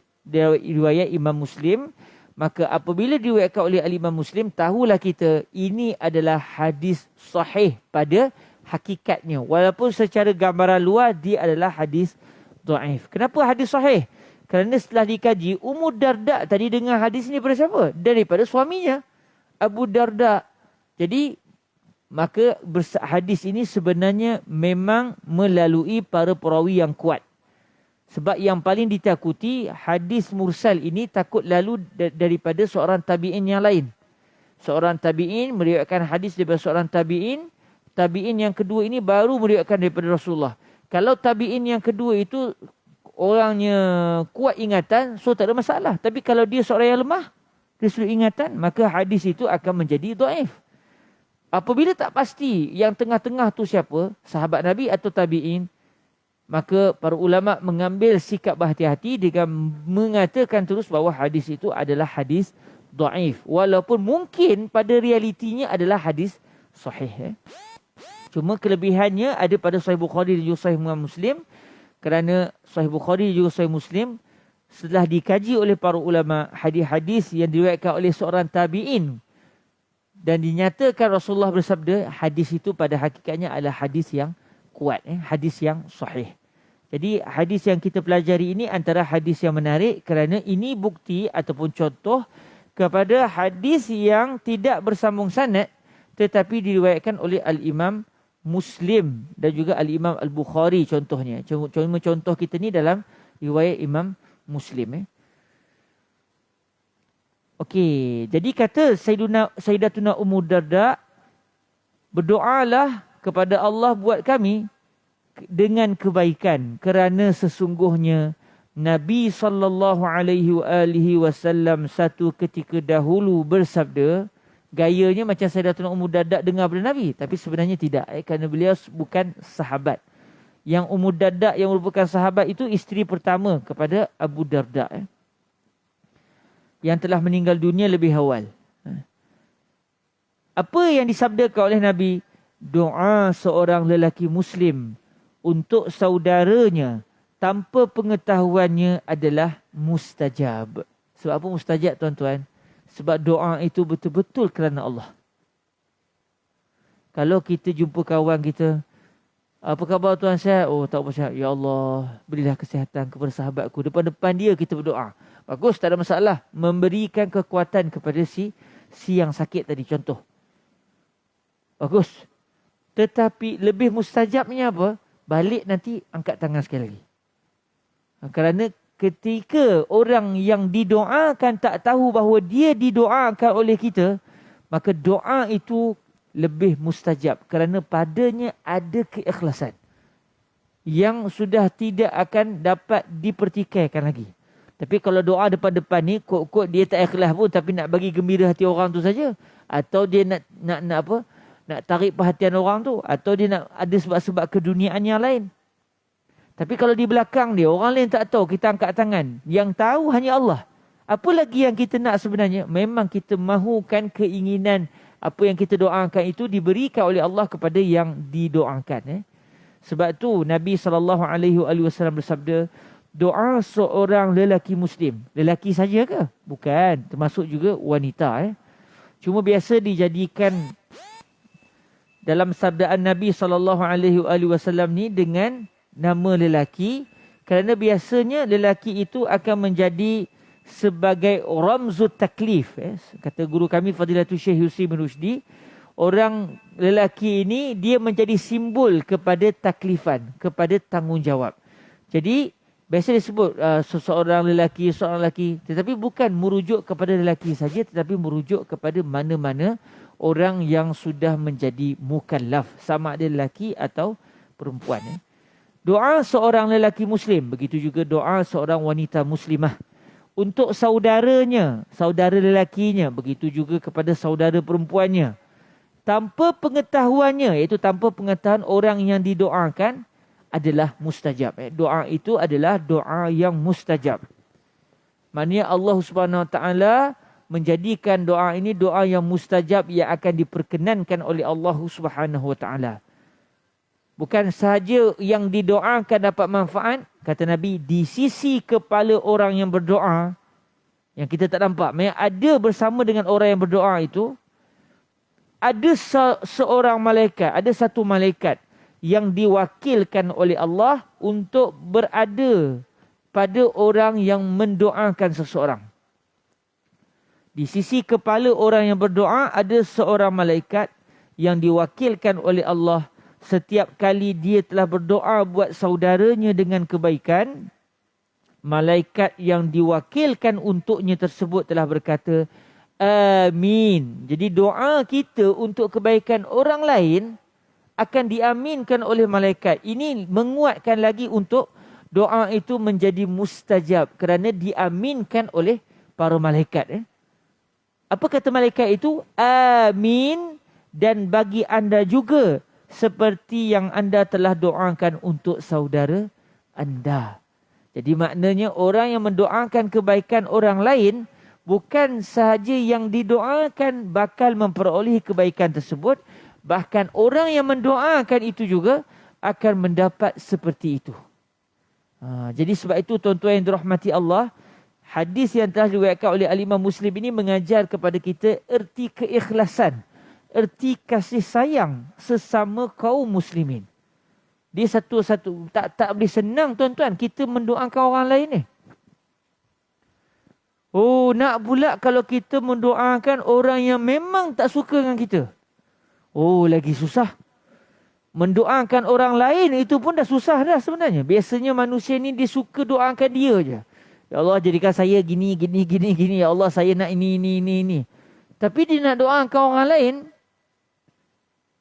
riwayat Imam Muslim, maka apabila diriwayatkan oleh Imam Muslim, tahulah kita ini adalah hadis sahih pada hakikatnya. Walaupun secara gambaran luar dia adalah hadis dhaif. Kenapa hadis sahih? Kerana setelah dikaji, Ummu Darda tadi dengar hadis ini daripada siapa? Daripada suaminya, Abu Darda. Jadi, maka hadis ini sebenarnya memang melalui para perawi yang kuat. Sebab yang paling ditakuti, hadis mursal ini takut lalu daripada seorang tabi'in yang lain. seorang tabi'in meriwayatkan hadis daripada seorang tabi'in. Tabi'in yang kedua ini baru meriwayatkan daripada Rasulullah. Kalau tabi'in yang kedua itu orangnya kuat ingatan, so tak ada masalah. Tapi kalau dia seorang yang lemah dari sudut ingatan, maka hadis itu akan menjadi dhaif. Apabila tak pasti yang tengah-tengah tu siapa, sahabat Nabi atau tabi'in, maka para ulama mengambil sikap berhati-hati dengan mengatakan terus bahawa hadis itu adalah hadis dhaif. Walaupun mungkin pada realitinya adalah hadis sahih. Cuma kelebihannya ada pada Sahih Bukhari dan juga Sahih Muslim. Kerana Sahih Bukhari dan juga Sahih Muslim setelah dikaji oleh para ulama, hadis-hadis yang diriwayatkan oleh seorang tabi'in dan dinyatakan Rasulullah bersabda, hadis itu pada hakikatnya adalah hadis yang kuat, hadis yang sahih. Jadi hadis yang kita pelajari ini antara hadis yang menarik kerana ini bukti ataupun contoh kepada hadis yang tidak bersambung sanad tetapi diriwayatkan oleh Al-Imam Muslim dan juga Al-Imam Al-Bukhari contohnya. Cuma contoh kita ni dalam riwayat Imam Muslim. Okey, jadi kata Sayyidatuna Ummu Darda, berdoalah kepada Allah buat kami dengan kebaikan kerana sesungguhnya Nabi SAW satu ketika dahulu bersabda. Gayanya macam Sayyidatuna Ummu Darda dengar daripada Nabi, tapi sebenarnya tidak, kerana beliau bukan sahabat. Yang Ummu Darda yang merupakan sahabat itu isteri pertama kepada Abu Darda, yang telah meninggal dunia lebih awal. Apa yang disabdakan oleh Nabi? Doa seorang lelaki Muslim untuk saudaranya tanpa pengetahuannya adalah mustajab. Sebab apa mustajab, tuan-tuan? Sebab doa itu betul-betul kerana Allah. Kalau kita jumpa kawan kita, apa khabar tuan sihat? Oh, tak apa sihat. Ya Allah, berilah kesihatan kepada sahabatku. Depan-depan dia kita berdoa. Bagus, tak ada masalah. Memberikan kekuatan kepada si yang sakit tadi, contoh. Bagus. Tetapi lebih mustajabnya apa? Balik nanti angkat tangan sekali lagi. Kerana ketika orang yang didoakan tak tahu bahawa dia didoakan oleh kita, maka doa itu lebih mustajab. Kerana padanya ada keikhlasan yang sudah tidak akan dapat dipertikaikan lagi. Tapi kalau doa depan-depan ni, kok dia tak ikhlas pun tapi nak bagi gembira hati orang tu saja. Atau dia nak apa? Nak tarik perhatian orang tu. Atau dia nak ada sebab-sebab keduniaan yang lain. Tapi kalau di belakang dia, orang lain tak tahu, kita angkat tangan. Yang tahu hanya Allah. Apa lagi yang kita nak sebenarnya? Memang kita mahukan keinginan apa yang kita doakan itu diberikan oleh Allah kepada yang didoakan. Sebab tu Nabi SAW bersabda, doa seorang lelaki Muslim. Lelaki saja ke? Bukan. Termasuk juga wanita. Cuma biasa dijadikan dalam sabdaan Nabi SAW ni dengan nama lelaki. Kerana biasanya lelaki itu akan menjadi sebagai ramzut taklif. Kata guru kami Fadilatul Syekh Yusri bin Rushdi, orang lelaki ini dia menjadi simbol kepada taklifan, kepada tanggungjawab. Jadi biasa disebut seorang lelaki, tetapi bukan merujuk kepada lelaki saja, tetapi merujuk kepada mana-mana orang yang sudah menjadi mukallaf, sama ada lelaki atau perempuan. Doa seorang lelaki Muslim, begitu juga doa seorang wanita Muslimah untuk saudaranya, saudara lelakinya, begitu juga kepada saudara perempuannya, tanpa pengetahuannya, iaitu tanpa pengetahuan orang yang didoakan, adalah mustajab. Doa itu adalah doa yang mustajab. Maknanya Allah Subhanahu Wa Taala menjadikan doa ini doa yang mustajab yang akan diperkenankan oleh Allah Subhanahu Wa Taala. Bukan sahaja yang didoakan dapat manfaat, kata Nabi, di sisi kepala orang yang berdoa, yang kita tak nampak, ada bersama dengan orang yang berdoa itu, ada seorang malaikat, ada satu malaikat yang diwakilkan oleh Allah untuk berada pada orang yang mendoakan seseorang. Di sisi kepala orang yang berdoa, ada seorang malaikat yang diwakilkan oleh Allah. Setiap kali dia telah berdoa buat saudaranya dengan kebaikan, malaikat yang diwakilkan untuknya tersebut telah berkata, amin. Jadi doa kita untuk kebaikan orang lain akan diaminkan oleh malaikat. Ini menguatkan lagi untuk doa itu menjadi mustajab kerana diaminkan oleh para malaikat. Apa kata malaikat itu? Amin. Dan bagi anda juga seperti yang anda telah doakan untuk saudara anda. Jadi maknanya orang yang mendoakan kebaikan orang lain, bukan sahaja yang didoakan bakal memperoleh kebaikan tersebut, bahkan orang yang mendoakan itu juga akan mendapat seperti itu. Jadi sebab itu tuan-tuan yang dirahmati Allah, hadis yang telah diriwayatkan oleh Al-Imam Muslim ini mengajar kepada kita erti keikhlasan, erti kasih sayang sesama kaum muslimin. Dia satu-satu. Tak boleh senang tuan-tuan kita mendoakan orang lain ni. Oh, nak pula kalau kita mendoakan orang yang memang tak suka dengan kita. Oh, lagi susah. Mendoakan orang lain itu pun dah susah dah sebenarnya. Biasanya manusia ni dia suka doakan dia je. Ya Allah, jadikan saya gini. Ya Allah, saya nak ini. Tapi dia nak doakan orang lain,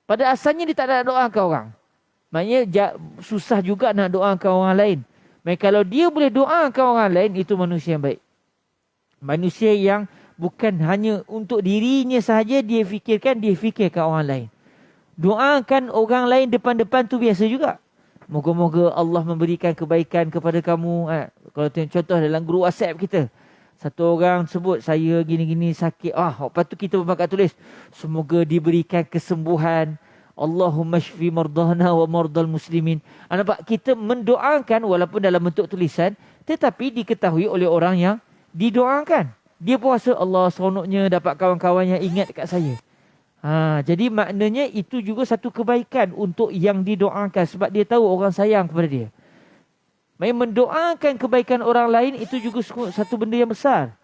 pada asalnya dia tak nak doakan orang. Maknanya susah juga nak doakan orang lain. Maka kalau dia boleh doakan orang lain, itu manusia yang baik. Manusia yang bukan hanya untuk dirinya sahaja dia fikirkan orang lain. Doakan orang lain depan-depan tu biasa juga. Moga-moga Allah memberikan kebaikan kepada kamu. Kalau tengok contoh dalam grup WhatsApp kita, satu orang sebut saya gini-gini sakit. Lepas tu kita bakal tulis, semoga diberikan kesembuhan. Allahumma shfi mardana wa mardal muslimin. Nampak, kita mendoakan walaupun dalam bentuk tulisan, tetapi diketahui oleh orang yang didoakan. Dia pun rasa Allah seronoknya dapat kawan-kawan yang ingat dekat saya. Jadi maknanya itu juga satu kebaikan untuk yang didoakan, sebab dia tahu orang sayang kepada dia. Mendoakan kebaikan orang lain itu juga satu benda yang besar.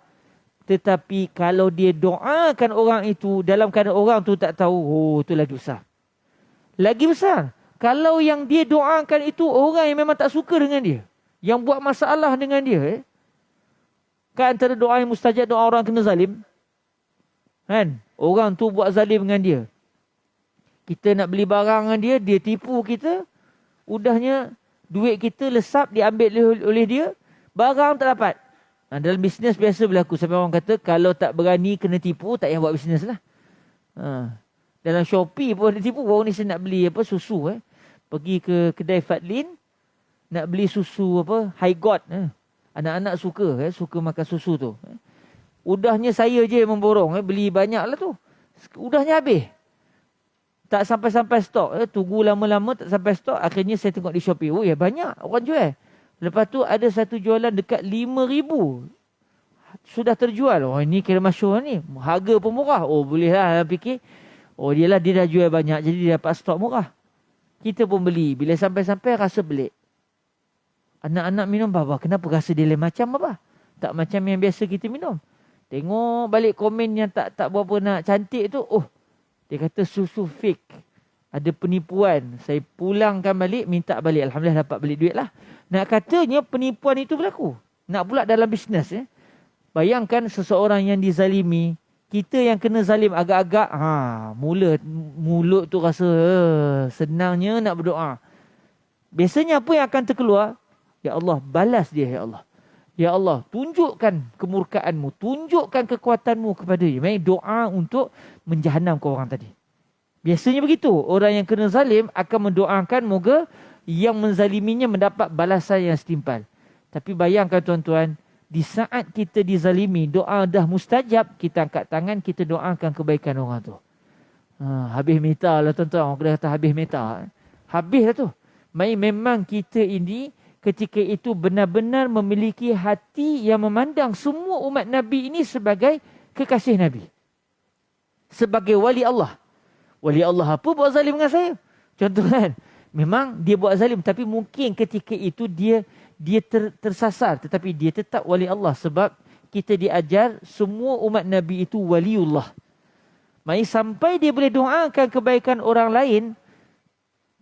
Tetapi kalau dia doakan orang itu dalam keadaan orang tu tak tahu, itu lagi besar. Lagi besar. Kalau yang dia doakan itu orang yang memang tak suka dengan dia, yang buat masalah dengan dia. Kan antara doa yang mustajab, doa orang kena zalim. Kan? Orang tu buat zalim dengan dia. Kita nak beli barang dengan dia, dia tipu kita. Udahnya duit kita lesap, diambil oleh dia. Barang tak dapat. Dalam bisnes biasa berlaku. Sampai orang kata, kalau tak berani kena tipu, tak payah buat bisnes lah. Dalam Shopee pun ada tipu. Orang ni saya nak beli susu. Pergi ke kedai Fadlin, nak beli susu High God. Anak-anak suka makan susu tu. Udahnya saya je yang memborong. Beli banyak lah tu. Udahnya habis. Tak sampai-sampai stok. Tunggu lama-lama tak sampai stok. Akhirnya saya tengok di Shopee. Oh ya, banyak orang jual. Lepas tu ada satu jualan dekat 5,000. Sudah terjual. Oh, ini kira masyhur ni. Harga pun murah. Oh, boleh lah fikir. Oh, dia dah jual banyak. Jadi dia dapat stok murah. Kita pun beli. Bila sampai-sampai rasa belik. Anak-anak minum apa? Kenapa rasa dia lain macam apa? Tak macam yang biasa kita minum. Tengok balik komen yang tak berapa nak cantik tu. Oh, dia kata susu fake. Ada penipuan. Saya pulangkan balik, minta balik. Alhamdulillah dapat balik duit lah. Nak katanya penipuan itu berlaku. Nak pula dalam bisnes. Bayangkan seseorang yang dizalimi. Kita yang kena zalim agak-agak. Mulut tu rasa senangnya nak berdoa. Biasanya apa yang akan terkeluar? Ya Allah, balas dia ya Allah. Ya Allah, tunjukkan kemurkaanmu. Tunjukkan kekuatanmu kepada dia. Maksudnya doa untuk menjahanamkan orang tadi. Biasanya begitu. Orang yang kena zalim akan mendoakan moga yang menzaliminya mendapat balasan yang setimpal. Tapi bayangkan tuan-tuan, di saat kita dizalimi, doa dah mustajab, kita angkat tangan, kita doakan kebaikan orang tu. Habis meta lah tuan-tuan. Orang kena kata habis meta. Habis lah tu. Memang kita ini ketika itu benar-benar memiliki hati yang memandang semua umat Nabi ini sebagai kekasih Nabi. Sebagai wali Allah. Wali Allah apa buat zalim dengan saya? Contoh kan. Memang dia buat zalim. Tapi mungkin ketika itu dia tersasar. Tetapi dia tetap wali Allah. Sebab kita diajar semua umat Nabi itu waliullah. Maksudnya sampai dia boleh doakan kebaikan orang lain.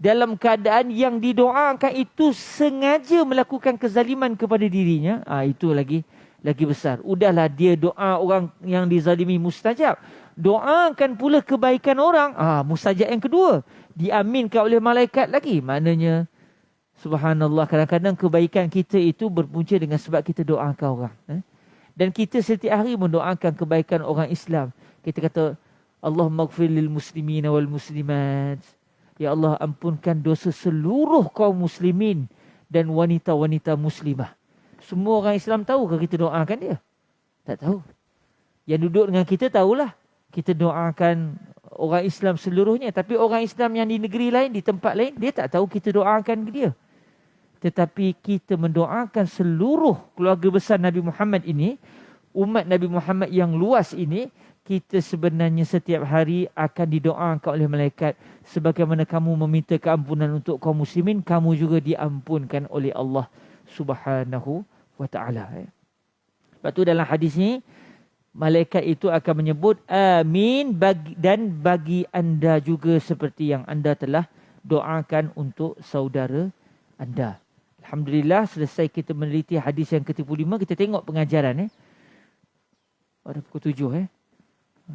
Dalam keadaan yang didoakan itu sengaja melakukan kezaliman kepada dirinya. Itu lagi lagi besar. Udahlah dia doa orang yang dizalimi mustajab. Doakan pula kebaikan orang. Mustajab yang kedua. Diaminkan oleh malaikat lagi. Maknanya, subhanallah, kadang-kadang kebaikan kita itu berpunca dengan sebab kita doakan orang. Dan kita setiap hari mendoakan kebaikan orang Islam. Kita kata, Allahumma gfir lil muslimina wal muslimat. Ya Allah, ampunkan dosa seluruh kaum muslimin dan wanita-wanita muslimah. Semua orang Islam tahu ke kita doakan dia? Tak tahu. Yang duduk dengan kita tahulah. Kita doakan orang Islam seluruhnya. Tapi orang Islam yang di negeri lain, di tempat lain, dia tak tahu kita doakan dia. Tetapi kita mendoakan seluruh keluarga besar Nabi Muhammad ini, umat Nabi Muhammad yang luas ini, kita sebenarnya setiap hari akan didoakan oleh malaikat. Sebagaimana kamu meminta keampunan untuk kaum muslimin, kamu juga diampunkan oleh Allah Subhanahu wa ta'ala. Lepas tu dalam hadis ni, malaikat itu akan menyebut amin bagi anda juga seperti yang anda telah doakan untuk saudara anda. Alhamdulillah, selesai kita meneliti hadis yang ke-35, kita tengok pengajaran. Pada pukul 7.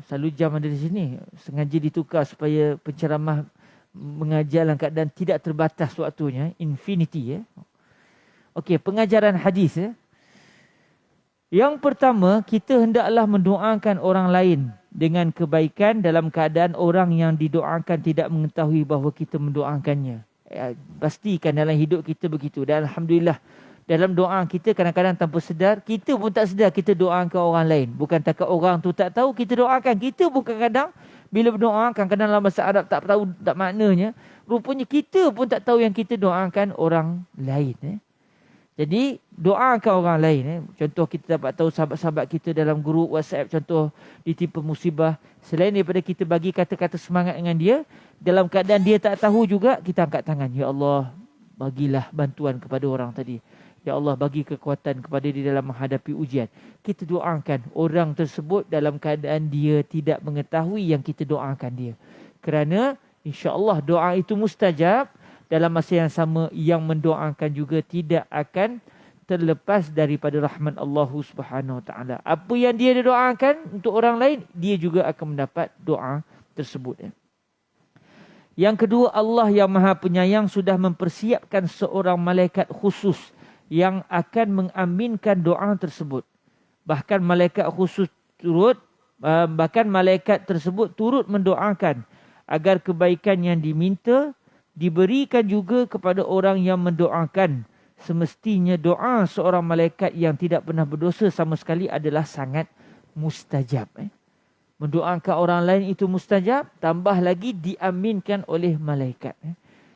Selalu jam ada di sini. Sengaja ditukar supaya penceramah mengajar dalam keadaan tidak terbatas waktunya. Infinity. Okey, pengajaran hadis. Yang pertama, kita hendaklah mendoakan orang lain dengan kebaikan dalam keadaan orang yang didoakan tidak mengetahui bahawa kita mendoakannya. Pastikan dalam hidup kita begitu. Dan Alhamdulillah, dalam doa kita kadang-kadang tanpa sedar, kita pun tak sedar kita doakan orang lain. Bukan takat orang tu tak tahu, kita doakan. Kita pun kadang-kadang bila berdoa, kadang-kadang dalam bahasa Arab tak tahu tak maknanya. Rupanya kita pun tak tahu yang kita doakan orang lain. Jadi doakan orang lain. Contoh kita dapat tahu sahabat-sahabat kita dalam grup WhatsApp, contoh ditimpa musibah. Selain daripada kita bagi kata-kata semangat dengan dia, dalam keadaan dia tak tahu juga, kita angkat tangan. Ya Allah, bagilah bantuan kepada orang tadi. Ya Allah, bagi kekuatan kepada dia dalam menghadapi ujian. Kita doakan orang tersebut dalam keadaan dia tidak mengetahui yang kita doakan dia. Kerana insya-Allah doa itu mustajab. Dalam masa yang sama, yang mendoakan juga tidak akan terlepas daripada rahmat Allah Subhanahu Wa Taala. Apa yang dia doakan untuk orang lain, dia juga akan mendapat doa tersebut. Yang kedua, Allah yang Maha Penyayang sudah mempersiapkan seorang malaikat khusus yang akan mengaminkan doa tersebut. Bahkan malaikat tersebut turut mendoakan agar kebaikan yang diminta diberikan juga kepada orang yang mendoakan. Semestinya doa seorang malaikat yang tidak pernah berdosa sama sekali adalah sangat mustajab. Mendoakan orang lain itu mustajab, tambah lagi diaminkan oleh malaikat.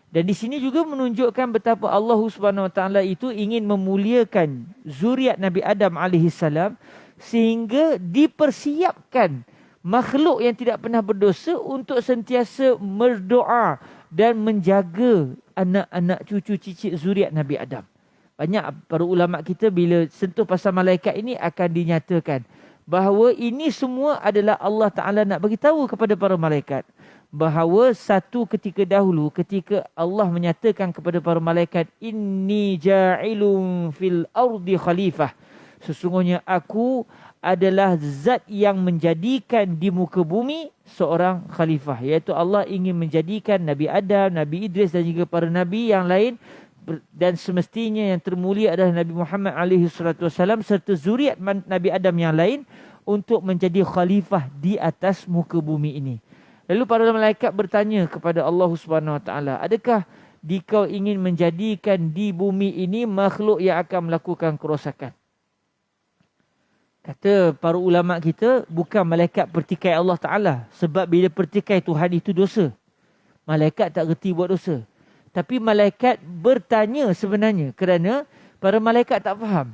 Dan di sini juga menunjukkan betapa Allah Subhanahu Wa Taala itu ingin memuliakan zuriat Nabi Adam alaihissalam sehingga dipersiapkan makhluk yang tidak pernah berdosa untuk sentiasa berdoa dan menjaga anak-anak cucu cicit zuriat Nabi Adam. Banyak para ulama kita bila sentuh pasal malaikat ini akan dinyatakan bahawa ini semua adalah Allah Ta'ala nak bagi tahu kepada para malaikat bahawa satu ketika dahulu, ketika Allah menyatakan kepada para malaikat, inni ja'ilun fil ardi khalifah, sesungguhnya aku adalah zat yang menjadikan di muka bumi seorang khalifah. Iaitu Allah ingin menjadikan Nabi Adam, Nabi Idris dan juga para Nabi yang lain. Dan semestinya yang termulia adalah Nabi Muhammad SAW serta zuriat Nabi Adam yang lain untuk menjadi khalifah di atas muka bumi ini. Lalu para malaikat bertanya kepada Allah Subhanahu Wa Taala, adakah dikau ingin menjadikan di bumi ini makhluk yang akan melakukan kerosakan? Kata para ulama kita, bukan malaikat pertikai Allah Ta'ala. Sebab bila pertikai Tuhan itu dosa. Malaikat tak reti buat dosa. Tapi malaikat bertanya sebenarnya kerana para malaikat tak faham.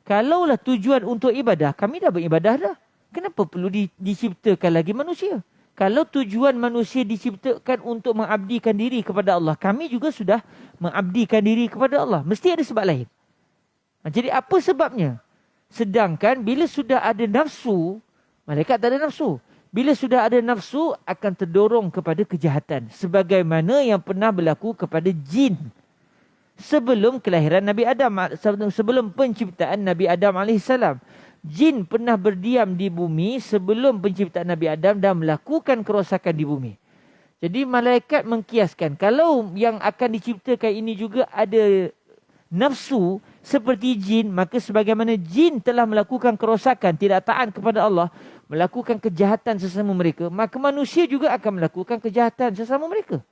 Kalaulah tujuan untuk ibadah, kami dah beribadah dah. Kenapa perlu diciptakan lagi manusia? Kalau tujuan manusia diciptakan untuk mengabdikan diri kepada Allah, kami juga sudah mengabdikan diri kepada Allah. Mesti ada sebab lain. Jadi apa sebabnya? Sedangkan bila sudah ada nafsu, malaikat tak ada nafsu. Bila sudah ada nafsu, akan terdorong kepada kejahatan. Sebagaimana yang pernah berlaku kepada jin. sebelum kelahiran Nabi Adam, sebelum penciptaan Nabi Adam alaihissalam. Jin pernah berdiam di bumi sebelum penciptaan Nabi Adam dan melakukan kerosakan di bumi. Jadi malaikat mengkiaskan, kalau yang akan diciptakan ini juga ada nafsu seperti jin, maka sebagaimana jin telah melakukan kerosakan, tidak taat kepada Allah, melakukan kejahatan sesama mereka, maka manusia juga akan melakukan kejahatan sesama mereka.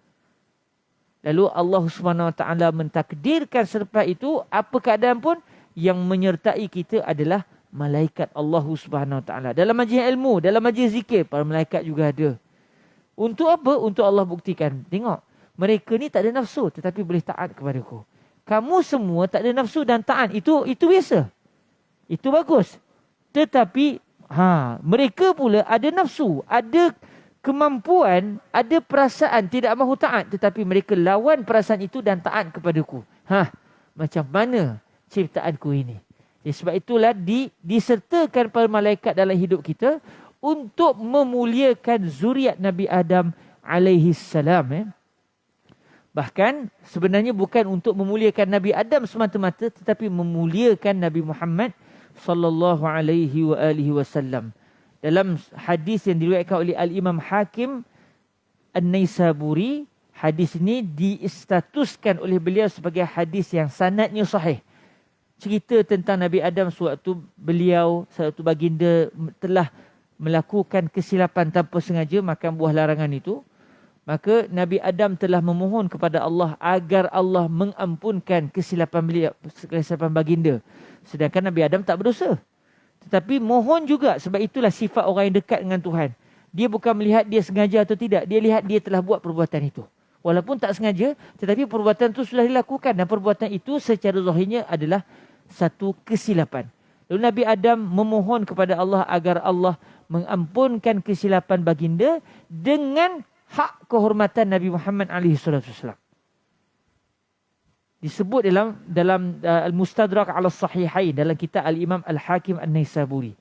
Lalu Allah Subhanahu Wa Taala mentakdirkan selepas itu, apa keadaan pun yang menyertai kita adalah malaikat Allah Subhanahu Wa Taala. Dalam majlis ilmu, dalam majlis zikir, para malaikat juga ada. Untuk apa? Untuk Allah buktikan. Tengok, mereka ni tak ada nafsu tetapi boleh taat kepada aku. Kamu semua tak ada nafsu dan taat. Itu biasa. Itu bagus. Tetapi mereka pula ada nafsu, ada kemampuan, ada perasaan tidak mahu taat, tetapi mereka lawan perasaan itu dan taat kepadaku. Macam mana ciptaanku ini? Jadi sebab itulah disertakan para malaikat dalam hidup kita untuk memuliakan zuriat Nabi Adam alaihi salam. Bahkan sebenarnya bukan untuk memuliakan Nabi Adam semata-mata, tetapi memuliakan Nabi Muhammad sallallahu alaihi wasallam. Dalam hadis yang diriwayatkan oleh Al-Imam Hakim An-Naisaburi, hadis ini distatuskan oleh beliau sebagai hadis yang sanadnya sahih. Cerita tentang Nabi Adam sewaktu baginda telah melakukan kesilapan tanpa sengaja makan buah larangan itu. Maka Nabi Adam telah memohon kepada Allah agar Allah mengampunkan kesilapan beliau, kesilapan baginda. Sedangkan Nabi Adam tak berdosa. Tetapi mohon juga, sebab itulah sifat orang yang dekat dengan Tuhan. Dia bukan melihat dia sengaja atau tidak. Dia lihat dia telah buat perbuatan itu. Walaupun tak sengaja, tetapi perbuatan itu sudah dilakukan. Dan perbuatan itu secara zahirnya adalah satu kesilapan. Lalu Nabi Adam memohon kepada Allah agar Allah mengampunkan kesilapan baginda dengan hak kehormatan Nabi Muhammad SAW. Disebut dalam Al-Mustadrak ala Sahihain, dalam kitab Al-Imam Al-Hakim An-Naisaburi.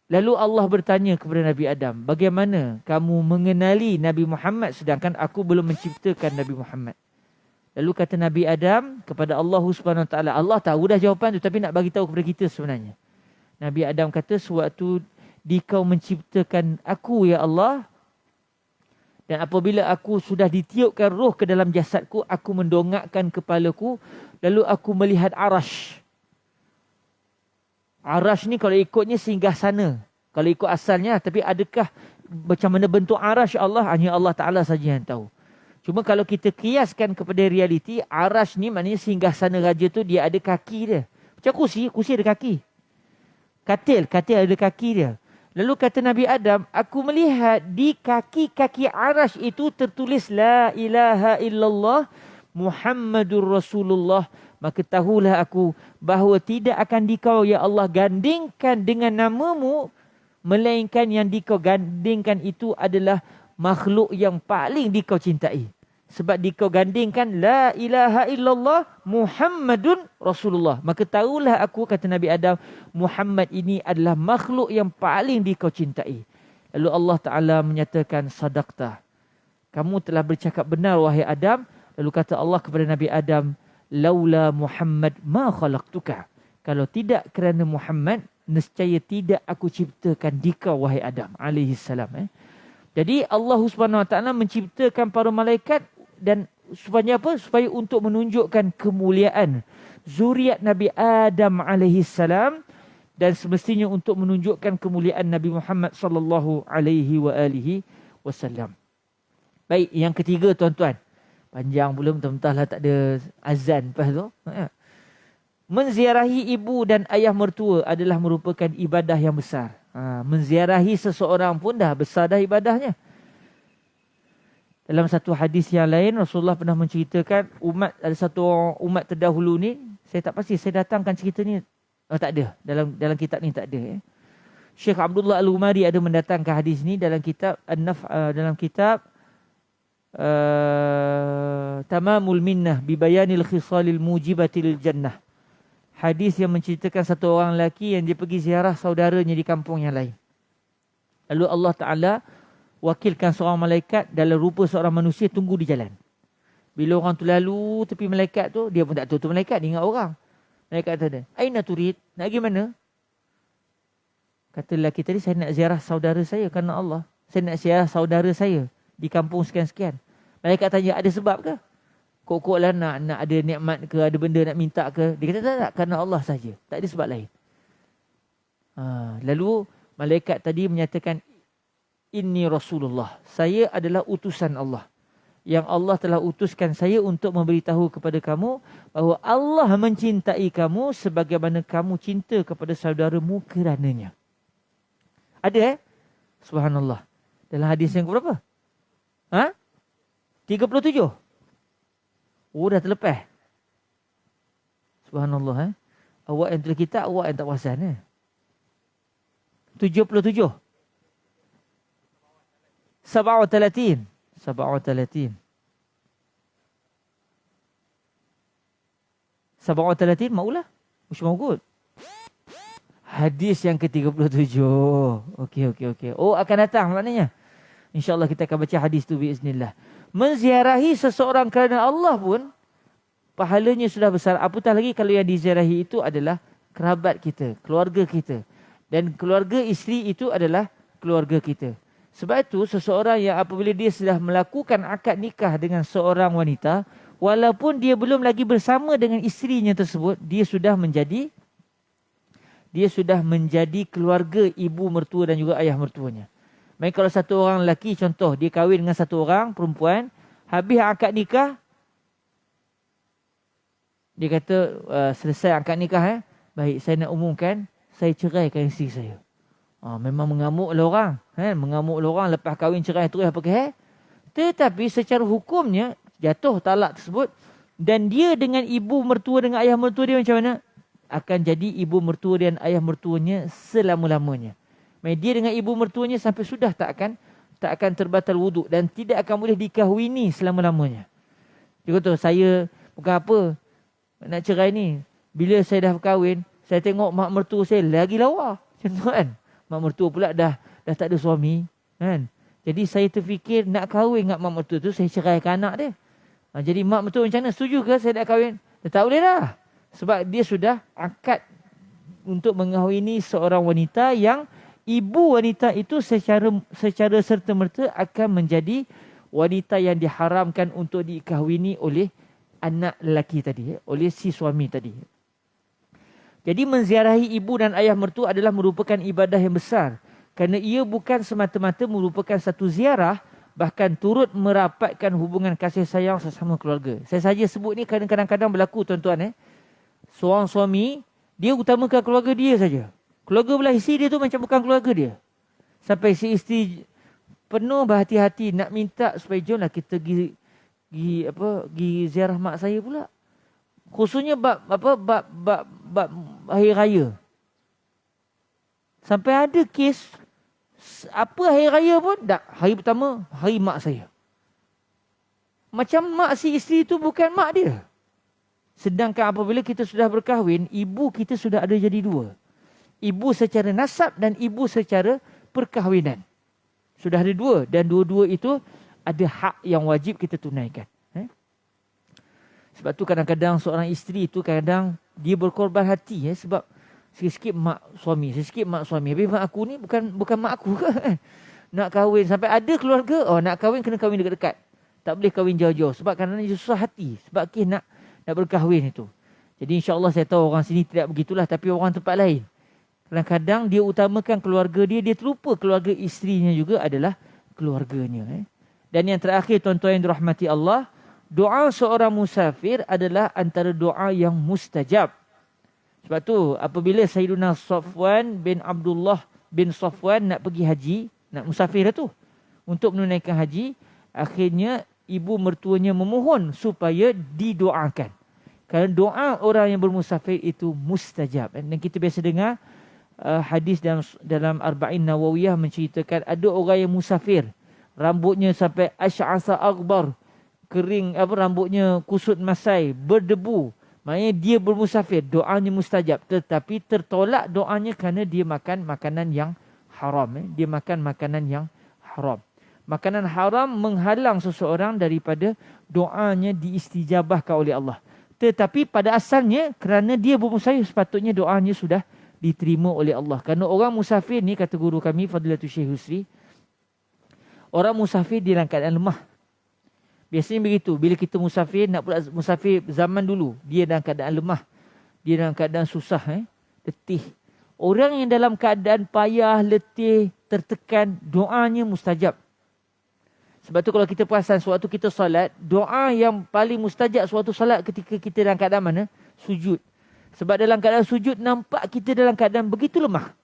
Lalu Allah bertanya kepada Nabi Adam, bagaimana kamu mengenali Nabi Muhammad sedangkan aku belum menciptakan Nabi Muhammad? Lalu kata Nabi Adam kepada Allah Subhanahu Wa Taala, Allah tahu dah jawapan tu tapi nak bagi tahu kepada kita sebenarnya. Nabi Adam kata, sewaktu dikau menciptakan aku ya Allah, dan apabila aku sudah ditiupkan roh ke dalam jasadku, aku mendongakkan kepalaku, lalu aku melihat arash. Arash ni kalau ikutnya singgah sana, kalau ikut asalnya, tapi adakah macam mana bentuk arash Allah, hanya Allah Ta'ala saja yang tahu. Cuma kalau kita kiaskan kepada realiti, arash ni maknanya singgah sana raja tu dia ada kaki dia. Macam kursi ada kaki. Katil ada kaki dia. Lalu kata Nabi Adam, aku melihat di kaki-kaki arash itu tertulis La ilaha illallah Muhammadur Rasulullah. Maka tahulah aku bahawa tidak akan dikau ya Allah gandingkan dengan namamu, melainkan yang dikau gandingkan itu adalah makhluk yang paling dikau cintai. Sebab dikau gandingkan La ilaha illallah Muhammadun Rasulullah. Maka tahulah aku, kata Nabi Adam, Muhammad ini adalah makhluk yang paling dikau cintai. Lalu Allah Ta'ala menyatakan, sadaqta. Kamu telah bercakap benar wahai Adam. Lalu kata Allah kepada Nabi Adam, laula Muhammad ma khalaqtuka. Kalau tidak kerana Muhammad, nescaya tidak aku ciptakan dikau wahai Adam alaihi salam. Jadi Allah Subhanahu Wa Taala menciptakan para malaikat dan supaya apa? Supaya untuk menunjukkan kemuliaan zuriat Nabi Adam alaihi salam, dan semestinya untuk menunjukkan kemuliaan Nabi Muhammad sallallahu alaihi wasallam. Baik, yang ketiga tuan-tuan. Panjang pula, mentah-mentahlah tak ada azan lepas tu. Menziarahi ibu dan ayah mertua adalah merupakan ibadah yang besar. Menziarahi seseorang pun dah besar dah ibadahnya. Dalam satu hadis yang lain, Rasulullah pernah menceritakan ada satu umat terdahulu ni, saya tak pasti saya datangkan cerita ni. Tak ada. Dalam kitab ni tak ada. Syekh Abdullah Al-Umari ada mendatangkan hadis ni dalam kitab dalam kitab Tamamul Minnah bi Bayanil Khisalil Mujibatil Jannah. Hadis yang menceritakan satu orang lelaki yang dia pergi ziarah saudaranya di kampung yang lain. Lalu Allah Ta'ala wakilkan seorang malaikat dalam rupa seorang manusia tunggu di jalan. Bila orang tu lalu tepi malaikat tu, dia pun tak tahu tu malaikat, dia ingat orang. Malaikat kata, aina turid? Nak pergi mana? Kata lelaki tadi, saya nak ziarah saudara saya kerana Allah. Saya nak ziarah saudara saya di kampung sekian-sekian. Malaikat tanya, ada sebab ke? Kok lah nak ada nikmat ke, ada benda nak minta ke? Dia kata tak, kerana Allah saja. Tak ada sebab lain. Lalu malaikat tadi menyatakan, inni Rasulullah. Saya adalah utusan Allah. Yang Allah telah utuskan saya untuk memberitahu kepada kamu bahawa Allah mencintai kamu sebagaimana kamu cinta kepada saudaramu kerananya. Ada Subhanallah. Dalam hadis yang berapa? 37. Oh, dah terlepas. Subhanallah. Awak yang tulis kitab, awak yang tak perasan. 77. 37. 37. 37 maulah. Ush maugut. Hadis yang ke-37. Okey. Oh, akan datang maknanya. InsyaAllah kita akan baca hadis tu biiznillah. Menziarahi seseorang kerana Allah pun pahalanya sudah besar. Apatah lagi kalau yang diziarahi itu adalah kerabat kita, keluarga kita. Dan keluarga isteri itu adalah keluarga kita. Sebab itu seseorang yang apabila dia sudah melakukan akad nikah dengan seorang wanita, walaupun dia belum lagi bersama dengan isterinya tersebut, dia sudah menjadi keluarga ibu mertua dan juga ayah mertuanya. Baik, kalau satu orang lelaki contoh, dia kahwin dengan satu orang perempuan, habis akad nikah, dia kata selesai akad nikah, baik saya nak umumkan, saya ceraikan isteri saya. Memang mengamuklah orang. Mengamuklah orang lepas kahwin cerai terus apa ke? Tetapi secara hukumnya jatuh talak tersebut dan dia dengan ibu mertua dengan ayah mertua dia macam mana? Akan jadi ibu mertua dan ayah mertuanya selama-lamanya. Dia dengan ibu mertuanya sampai sudah tak akan terbatal wuduk dan tidak akan boleh dikahwini selama-lamanya. Dia kata, saya bukan apa nak cerai ni. Bila saya dah berkahwin, saya tengok mak mertua saya lagi lawa. Macam tu kan? Mak mertua pula dah tak ada suami. Kan? Jadi saya terfikir nak kahwin dengan mak mertua tu, saya ceraikan anak dia. Jadi mak mertua macam mana? Setuju ke saya nak kahwin? Dia tak boleh dah. Sebab dia sudah akad untuk mengahwini seorang wanita yang ibu wanita itu secara serta-merta akan menjadi wanita yang diharamkan untuk dikahwini oleh anak lelaki tadi, oleh si suami tadi. Jadi menziarahi ibu dan ayah mertua adalah merupakan ibadah yang besar. Kerana ia bukan semata-mata merupakan satu ziarah, bahkan turut merapatkan hubungan kasih sayang sesama keluarga. Saya saja sebut ni kadang-kadang berlaku tuan-tuan. Seorang suami, dia utamakan keluarga dia saja. Keluarga belah isteri dia tu macam bukan keluarga dia. Sampai si isteri penuh berhati-hati nak minta supaya jomlah kita pergi ziarah mak saya pula. Khususnya bab hari raya. Sampai ada kes apa hari raya pun tak, hari pertama hari mak saya. Macam mak si isteri tu bukan mak dia. Sedangkan apabila kita sudah berkahwin, ibu kita sudah ada jadi dua. Ibu secara nasab dan ibu secara perkahwinan. Sudah ada dua dan dua-dua itu ada hak yang wajib kita tunaikan. Sebab tu kadang-kadang seorang isteri itu kadang dia berkorban hati sebab sikit-sikit mak suami, sikit-sikit mak suami. Habis mak aku ni bukan mak aku ke? Nak kahwin sampai ada keluarga, nak kahwin kena kahwin dekat-dekat. Tak boleh kahwin jauh-jauh sebab kadang-kadang dia susah hati sebab nak berkahwin itu. Jadi insya-Allah saya tahu orang sini tidak begitulah, tapi orang tempat lain. Kadang-kadang dia utamakan keluarga dia terlupa keluarga isterinya juga adalah keluarganya. Dan yang terakhir tuan-tuan yang dirahmati Allah, doa seorang musafir adalah antara doa yang mustajab. Sebab tu apabila Sayyiduna Safwan bin Abdullah bin Safwan nak pergi haji, nak musafir tu, untuk menunaikan haji, akhirnya ibu mertuanya memohon supaya didoakan. Kerana doa orang yang bermusafir itu mustajab. Dan kita biasa dengar hadis dalam Arba'in Nawawiyah menceritakan ada orang yang musafir, rambutnya sampai asy'asa aghbar, kering, rambutnya kusut masai, berdebu. Maknanya dia bermusafir, doanya mustajab. Tetapi tertolak doanya kerana dia makan makanan yang haram. Dia makan makanan yang haram. Makanan haram menghalang seseorang daripada doanya diistijabahkan oleh Allah. Tetapi pada asalnya kerana dia bermusafir, sepatutnya doanya sudah diterima oleh Allah. Kerana orang musafir ni, kata guru kami Fadilatul Syekh Husri, orang musafir dia dalam keadaan lemah. Biasanya begitu. Bila kita musafir, nak pula musafir zaman dulu, dia dalam keadaan lemah. Dia dalam keadaan susah, letih. Orang yang dalam keadaan payah, letih, tertekan, doanya mustajab. Sebab tu kalau kita perasan sewaktu kita solat, doa yang paling mustajab sewaktu solat ketika kita dalam keadaan mana? Sujud. Sebab dalam keadaan sujud nampak kita dalam keadaan begitu lemah.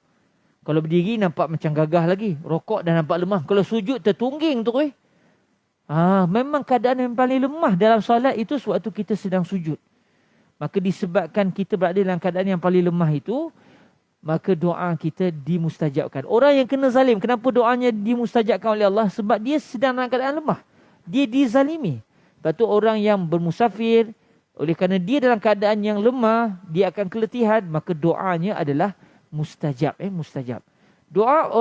Kalau berdiri nampak macam gagah lagi. Rokok dah nampak lemah. Kalau sujud tertungging tu. Memang keadaan yang paling lemah dalam solat itu sewaktu kita sedang sujud. Maka disebabkan kita berada dalam keadaan yang paling lemah itu, maka doa kita dimustajabkan. Orang yang kena zalim, kenapa doanya dimustajabkan oleh Allah? Sebab dia sedang dalam keadaan lemah. Dia dizalimi. Lepas tu orang yang bermusafir, oleh kerana dia dalam keadaan yang lemah, dia akan keletihan, maka doanya adalah mustajab. Mustajab. Doa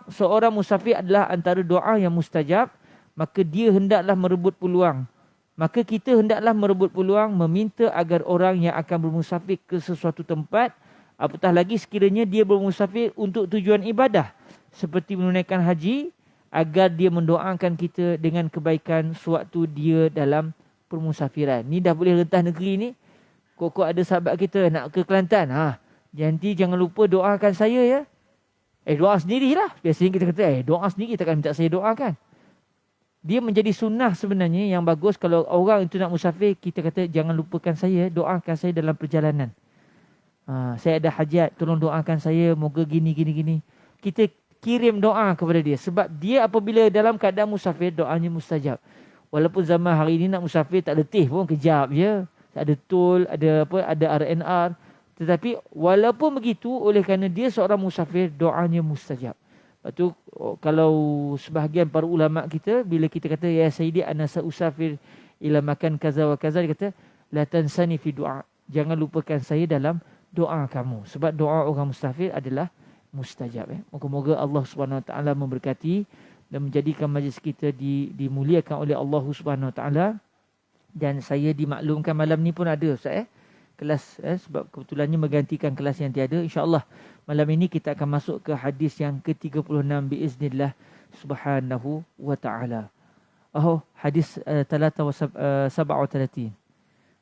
seorang musafir adalah antara doa yang mustajab, maka dia hendaklah merebut peluang. Maka kita hendaklah merebut peluang meminta agar orang yang akan bermusafir ke sesuatu tempat, apatah lagi sekiranya dia bermusafir untuk tujuan ibadah seperti menunaikan haji, agar dia mendoakan kita dengan kebaikan sewaktu dia dalam permusafiran. Ni dah boleh rentas negeri ni. Kok ada sahabat kita nak ke Kelantan, nanti jangan lupa doakan saya ya. Doa sendirilah. Biasanya kita kata doa sendiri, takkan minta saya doakan. Dia menjadi sunnah sebenarnya yang bagus. Kalau orang itu nak musafir, kita kata jangan lupakan saya, doakan saya dalam perjalanan. Saya ada hajat, tolong doakan saya, moga gini. Kita kirim doa kepada dia. Sebab dia apabila dalam keadaan musafir, doanya mustajab. Walaupun zaman hari ini nak musafir tak letih pun, kejap je. Ada tol, ada RNR. Tetapi walaupun begitu, oleh kerana dia seorang musafir, doanya mustajab. Lepas tu, kalau sebahagian para ulama kita, bila kita kata, ya Sayyidi ana sa'usafir ila makan kaza wa kaza, dia kata, la tansani fi du'a. Jangan lupakan saya dalam doa kamu. Sebab doa orang musafir adalah mustajab. Moga-moga Allah SWT memberkati dan menjadikan majlis kita dimuliakan oleh Allah SWT. Dan saya dimaklumkan malam ni pun ada Ustaz kelas, sebab kebetulannya menggantikan kelas yang tiada. InsyaAllah malam ini kita akan masuk ke hadis yang ke-36 biiznillah subhanahu wa ta'ala. Hadis 37.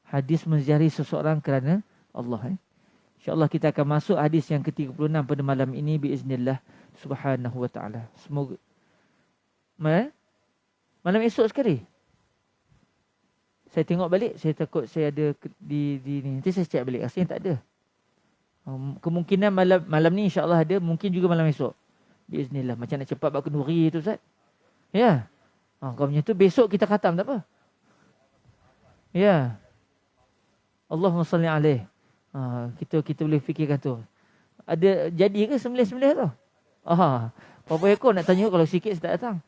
Hadis menziarahi seseorang kerana Allah. InsyaAllah kita akan masuk hadis yang ke-36 pada malam ini biiznillah subhanahu wa ta'ala. Semoga malam esok sekali. Saya tengok balik, saya takut saya ada di ni. Nanti saya cek balik, rasanya tak ada. Kemungkinan malam ni insya-Allah ada, mungkin juga malam esok. Biiznillah. Macam nak cepat buat kenduri tu Ustaz. Ya. Kau punya tu besok kita khatam tak apa. Ya. Allahumma salli alaih. Kita boleh fikirkan tu. Ada jadi ke sembelih-sembelih tu? Berapa ekor nak tanya, kalau sikit saya tak datang.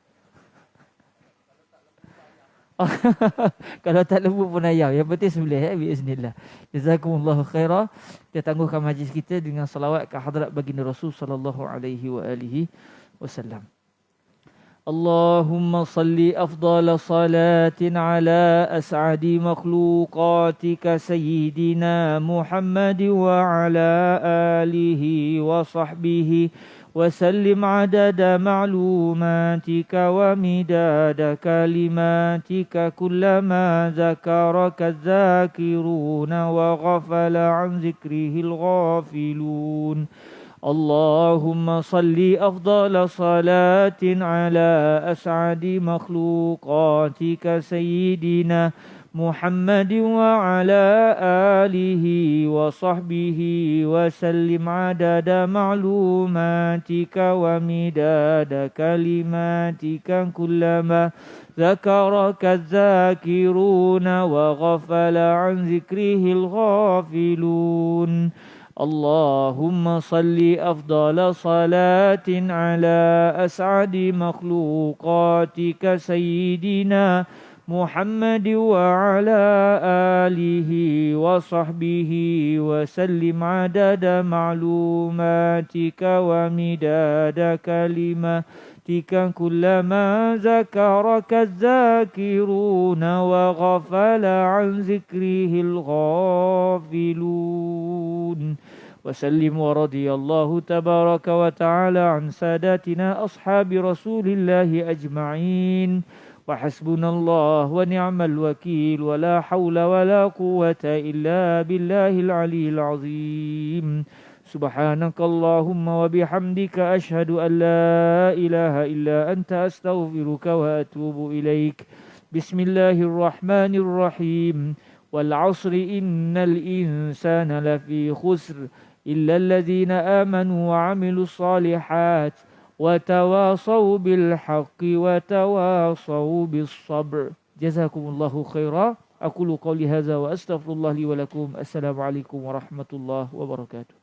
Kalau tak lembu pun ayam. Yang penting sembelih biiznillah. Jazakumullahu khairah. Kita tangguhkan majlis kita dengan salawat ke hadrat baginda Rasul sallallahu alaihi wa alihi wasallam. Allahumma salli afdala salatin ala as'adi makhluqatika sayyidina Muhammad wa ala alihi wa sahbihi وسلم عدد معلوماتك ومداد كلماتك كلما ذكرك الذاكرون وغفل عن ذكره الغافلون اللهم صل أفضل صلاة على أسعد مخلوقاتك سيدنا محمد وعلى آله وصحبه وسلم عدد معلوماتك ومداد كلماتك كلما ذكرك الذاكرون وغفل عن ذكره الغافلون اللهم صل أفضل صلاة على أسعد مخلوقاتك سيدنا محمد وعلى آله وصحبه وسلم عدد معلوماتك ومداد كلماتك كلما ذكرك الذاكرون وغفل عن ذكره الغافلون وسلم ورضي الله تبارك وتعالى عن ساداتنا أصحاب رسول الله أجمعين وحسبنا الله ونعم الوكيل ولا حول ولا قوة إلا بالله العلي العظيم سبحانك اللهم وبحمدك أشهد أن لا إله إلا أنت أستغفرك وأتوب إليك بسم الله الرحمن الرحيم والعصر إن الإنسان لفي خسر إلا الذين آمنوا وعملوا الصالحات وتواصوا بالحق وتواصوا بالصبر جزاكم الله خيرا أقول قولي هذا وأستغفر الله لي ولكم السلام عليكم ورحمة الله وبركاته